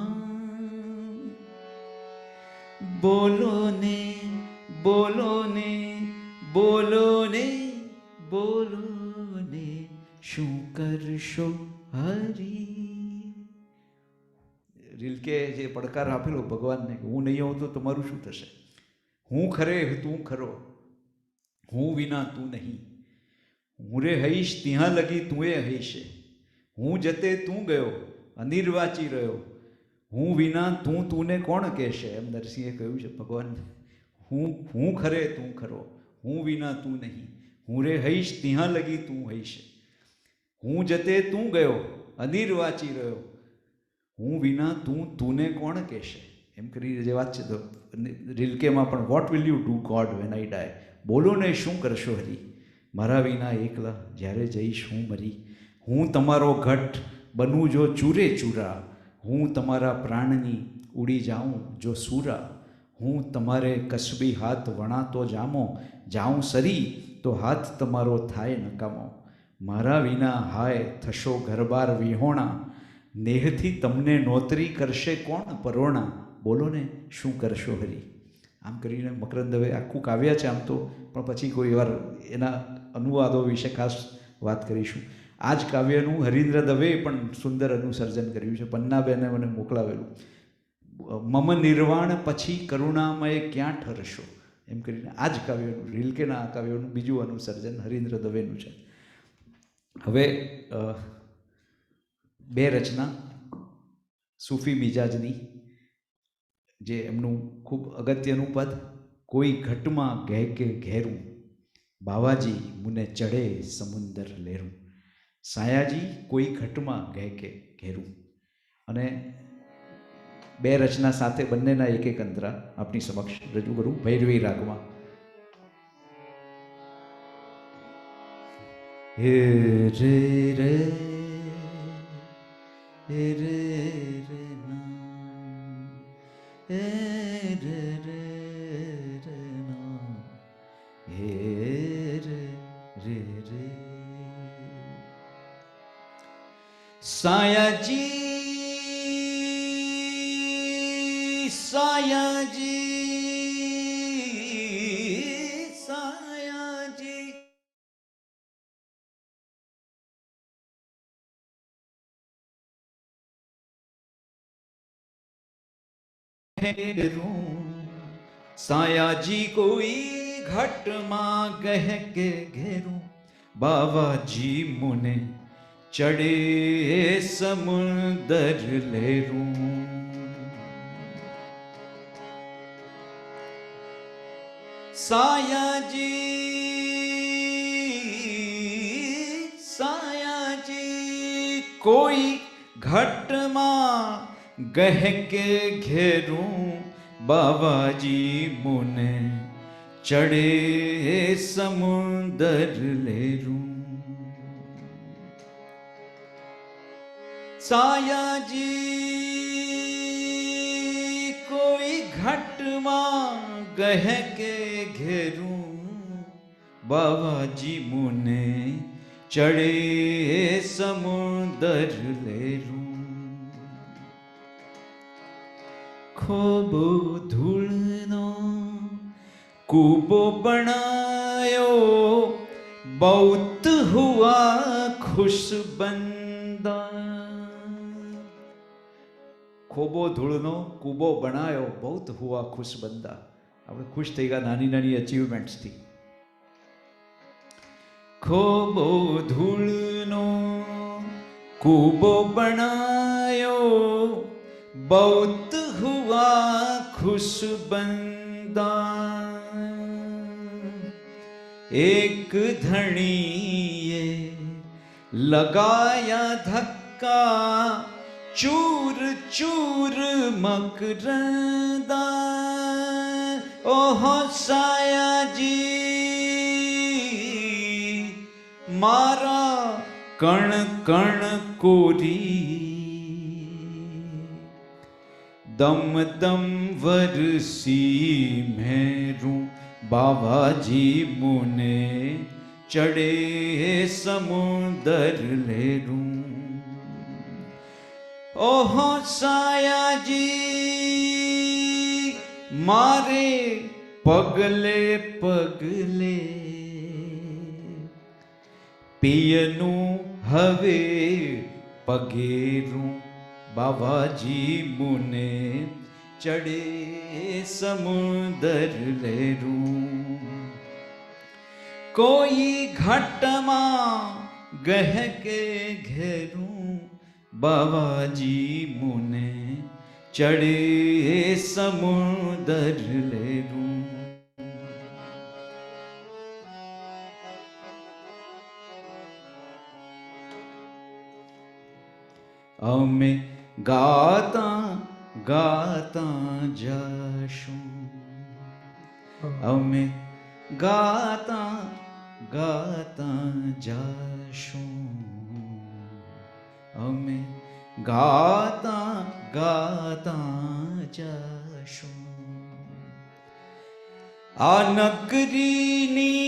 બોલો ને બોલો ને બોલો ને બોલો ને શું કરશો હરી. રિલ્કે જે પડકાર આપેલો ભગવાનને, હું નહીં હોઉં તો તમારું શું થશે. હું ખરે તું ખરો, હું વિના તું નહીં. હું રે હઈશ ત્યાં લગી તું એ હઈશે. હું જતે તું ગયો અનિર્વાચી રહ્યો. હું વિના તુંને કોણ કહેશે, એમ નરસિંહે કહ્યું છે ભગવાનને. હું ખરે તું ખરો, હું વિના તું નહીં. હું રે હઈશ ત્યાં લગી તું હઈશે. હું જતે તું ગયો અનિર્વાચી રહ્યો. હું વિના તુંને કોણ કહેશે, એમ કરી જે વાત છે. તો રિલ્કેમાં પણ what will you do God when I die. બોલો ને શું કરશો હરી, મારા વિના એકલા જ્યારે જઈશ હું મરી. હું તમારો ઘટ બનું જો ચૂરે ચૂરા, હું તમારા પ્રાણની ઉડી જાઉં જો સૂરા, હું તમારે કસબી હાથ વણાતો જામો, જાઉં સરી તો હાથ તમારો થાય નકામો, મારા વિના હાય થશો ઘરબાર વિહોણા, નેહથી તમને નોતરી કરશે કોણ પરોણા, બોલો ને શું કરશો હરી. આમ કરીને મકરંદ દવે આખું કાવ્ય છે આમ તો, પણ પછી કોઈ વાર એના અનુવાદો વિશે ખાસ વાત કરીશું. આ જ કાવ્યનું હરીન્દ્ર દવેએ પણ સુંદર અનુસર્જન કર્યું છે. પન્નાબેને મને મોકલાવેલું. મમ નિર્વાણ પછી કરુણામય ક્યાં ઠરશો, એમ કરીને આ જ કાવ્યનું, રિલ્કેના આ કાવ્યનું બીજું અનુસર્જન હરીન્દ્ર દવેનું છે. હવે બે રચના સૂફી મિજાજની, જે એમનું ખૂબ અગત્યનું પદ, કોઈ ઘટમાં ગહેકે ઘેરું, બાવાજી મુને ચડે સમુંદર લેરું. સાયાજી કોઈ ઘટમાં ગહેકે ઘેરું. અને બે રચના સાથે બંનેના એક એક અંતરા આપની સમક્ષ રજૂ કરું ભૈરવી રાગમાં. હે રે રે હે રે રે ના, હે રે રે રે ના, હે રે રે રે. સાયાજી સાયાજી સાયાજી, સાયાજી કોઈ ઘટમાં ગહેકે ઘેરું, બાવાજી મુને ચડે સમુદર લેરું. સાયાજી સાયાજી કોઈ ઘટમાં ગહેકે ઘેરું, બાવાજી મુને ચડે સમુદર લેરું. સાયાજી કોઈ ઘટમાં ગહેકે ઘેરું, બાવાજી મુને ચડે સમુદર લેરું. ખોબો ધૂળનો કૂબો બનાયો, बहुत हुआ खुशबंदा. ખોબો ધૂળનો કૂબો બનાયો, બહુત હુઆ ખુશબંદા. આપણે ખુશ થઈ ગયા નાની નાની અચીવમેન્ટ્સથી. ખોબો ધૂળનો કૂબો બનાયો, બહુત હુઆ ખુશબંદા. एक धणीए लगाया धक्का, चूर चूर मकरंदा. ओहो सायाजी मारा कण कण कोरी, दम दम वरसी मेरूं, बाबाजी मुने चढ़े समुंदर लेरूं. ओहो सायाजी मारे पगले पगले, पियनु हवे पगेरूं, बाबाजी मुने चढ़े समुंदर लेरूं. कोई घटमा गहके घेरूं, बाबाजी मुने चढ़े समुंदर लेरूं. अमे गाता ગાતા જાશું, અમે ગાતા ગાતા જાશું, અમે ગાતા ગાતા જશું. આ નગરીની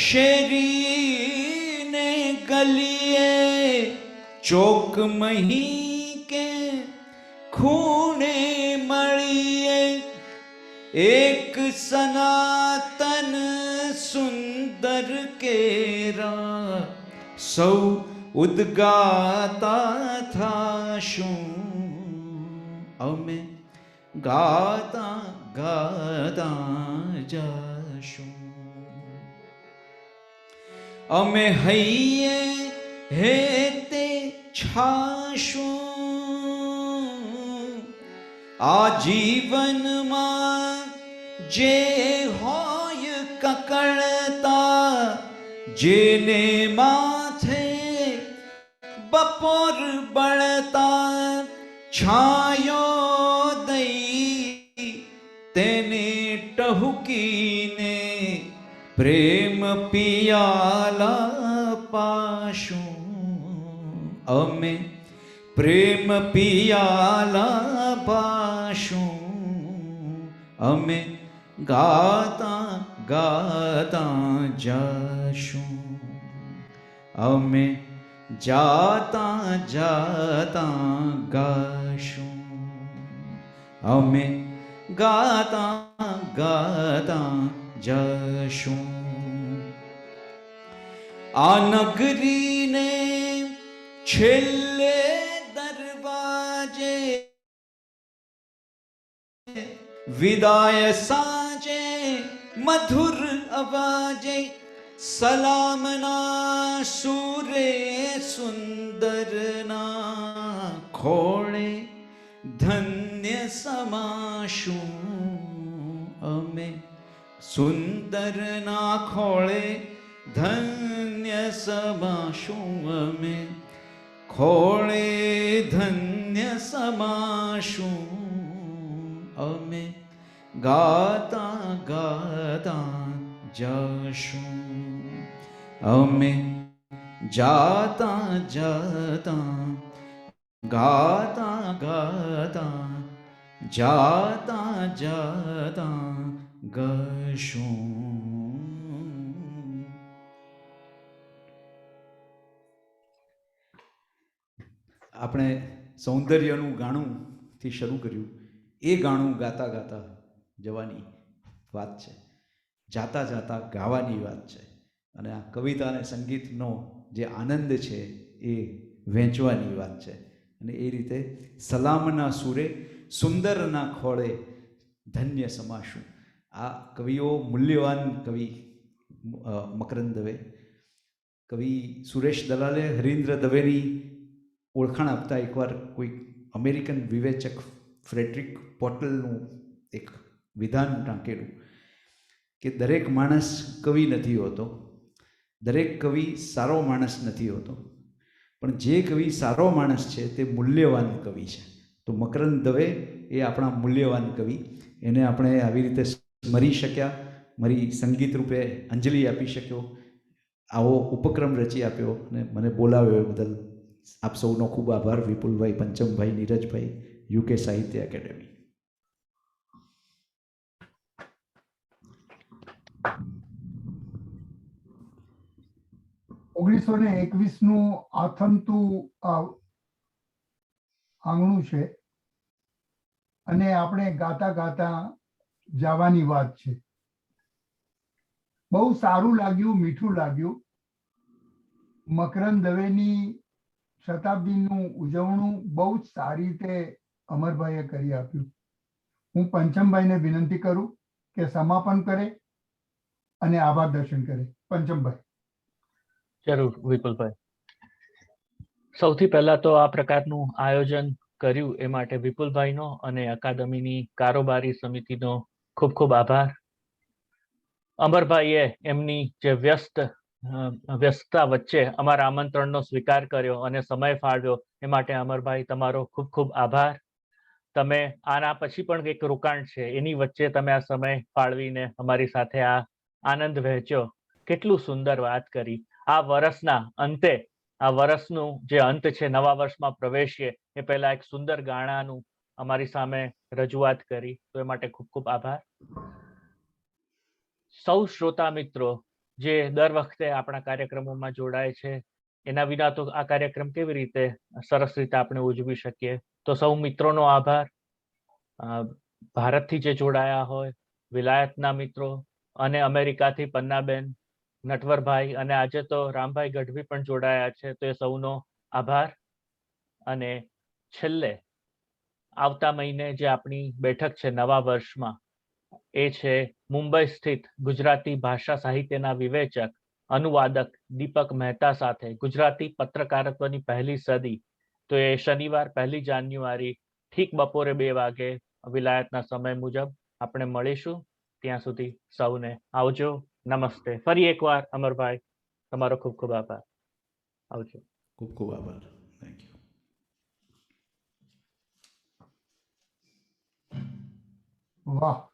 શેરી ને ગલીએ, ચોક મહી કે ખૂણે મળીએ, એક સનાતન સુંદર કેરા, સૌ ઉદ્ગાતા થાશું. અમે ગાતા ગાતા જશું. અમે હૈયે હેતે છાશું. આ જીવનમાં જે હોય કકળતા, જેને માથે બપોર બળતા, છાયો દઈ તેને ટહુકીને પ્રેમ પિયાલા પાશું. અમે પ્રેમ પિયાલા પાશું. અમે ગાતા ગાતા જશું. અમે જાતા જાતા ગાશું. અમે ગાતા ગાતા જશું. આ નગરીને છેલ્લે દરવાજે, વિદાય સાંજે મધુર અવાજે, સલામના સુરે સુંદરના ખોળે ધન્ય સમાશું. અમે સુંદરના ખોળે ધન્ય સમાશું. અમે ખોળે ધન્ય સમાશું. અમે ગાતા ગાતા જશું. અમે જાતા જાતા ગાતા ગાતા જાતા જાતા ગશું. આપણે સૌંદર્યનું ગાણુંથી શરૂ કર્યું. એ ગાણું ગાતા ગાતા જવાની વાત છે, જાતા જાતા ગાવાની વાત છે. અને આ કવિતા અને સંગીતનો જે આનંદ છે એ વહેંચવાની વાત છે. અને એ રીતે સલામના સુરે સુંદરના ખોળે ધન્ય સમાશું. આ કવિઓ મૂલ્યવાન કવિ મકરંદ દવે, કવિ સુરેશ દલાલે હરીન્દ્ર દવેની ઓળખાણ આપતા એકવાર કોઈ અમેરિકન વિવેચક ફ્રેડરિક પોટલનું એક વિધાન ટાંકેલું કે દરેક માણસ કવિ નથી હોતો, દરેક કવિ સારો માણસ નથી હોતો, પણ જે કવિ સારો માણસ છે તે મૂલ્યવાન કવિ છે. તો મકરંદ દવે એ આપણા મૂલ્યવાન કવિ, એને આપણે આવી રીતે સ્મરી શક્યા, મારી સંગીત રૂપે અંજલિ આપી શક્યો, આવો ઉપક્રમ રચી આપ્યો અને મને બોલાવ્યો એ બદલ આપ સૌનો ખૂબ આભાર. વિપુલભાઈ, પંચમભાઈ, નીરજભાઈ, UK સાહિત્ય એકેડેમી. ઓગણીસો ને 21 આથમતું આંગણું છે અને આપણે ગાતા ગાતા જવાની વાત છે. બહુ સારું લાગ્યું, મીઠું લાગ્યું. મકરંદ દવેની શતાબ્દીનું ઉજવણું બહુ જ સારી રીતે અમરભાઈએ કરી આપ્યું. હું પંચમભાઈને વિનંતી કરું કે સમાપન કરે અને આભાર દર્શન કરે. પંચમભાઈ. જરૂર વિપુલભાઈ. સૌથી પહેલા તો આ પ્રકારનું આયોજન કર્યું એ માટે વિપુલભાઈનો અને અકાદમીની કારોબારી સમિતિનો ખૂબ ખૂબ આભાર. અમરભાઈએ એમની જે વ્યસ્તતા વચ્ચે અમારા આમંત્રણનો સ્વીકાર કર્યો અને સમય ફાળવ્યો એ માટે અમરભાઈ તમારો ખૂબ ખૂબ આભાર. તમે આના પછી પણ એક રોકાણ છે એની વચ્ચે તમે આ સમય ફાળવીને અમારી સાથે આ આનંદ વહેંચ્યો. કેટલું સુંદર વાત કરી. આ વર્ષના અંતે આ વર્ષનું જે અંત છે, નવા વર્ષમાં પ્રવેશીએ એ પહેલા એક સુંદર ગાણાનું અમારી સામે રજૂઆત કરી, તો એ માટે ખૂબ ખૂબ આભાર. સૌ શ્રોતા મિત્રો જે દર વખતે આપણા કાર્યક્રમોમાં જોડાય છે, એના વિના તો આ કાર્યક્રમ કેવી રીતે સરસ રીતે આપણે ઉજવી શકીએ. તો સૌ મિત્રોનો આભાર. ભારતથી જે જોડાયા હોય, વિલાયતના મિત્રો અને અમેરિકાથી પન્નાબેન, નટવરભાઈ અને આજે તો રામભાઈ ગઢવી પણ જોડાયા છે, તો એ સૌનો આભાર. અને છેલ્લે આવતા મહિને જે આપણી બેઠક છે નવા વર્ષમાં, એ છે મુંબઈ સ્થિત ગુજરાતી ભાષા સાહિત્યના વિવેચક અનુવાદક દીપક મહેતા સાથે ગુજરાતી પત્રકારત્વની પહેલી સદી. તો એ શનિવાર 1 જાન્યુઆરી ઠીક બપોરે 2 વાગે વિલાયતના સમય મુજબ આપણે મળીશું. ત્યાં સુધી સૌને આવજો, નમસ્તે. ફરી એકવાર અમરભાઈ, તમારો ખૂબ ખૂબ આભાર. આવજો. ખૂબ ખૂબ આભાર. Thank you. વાહ.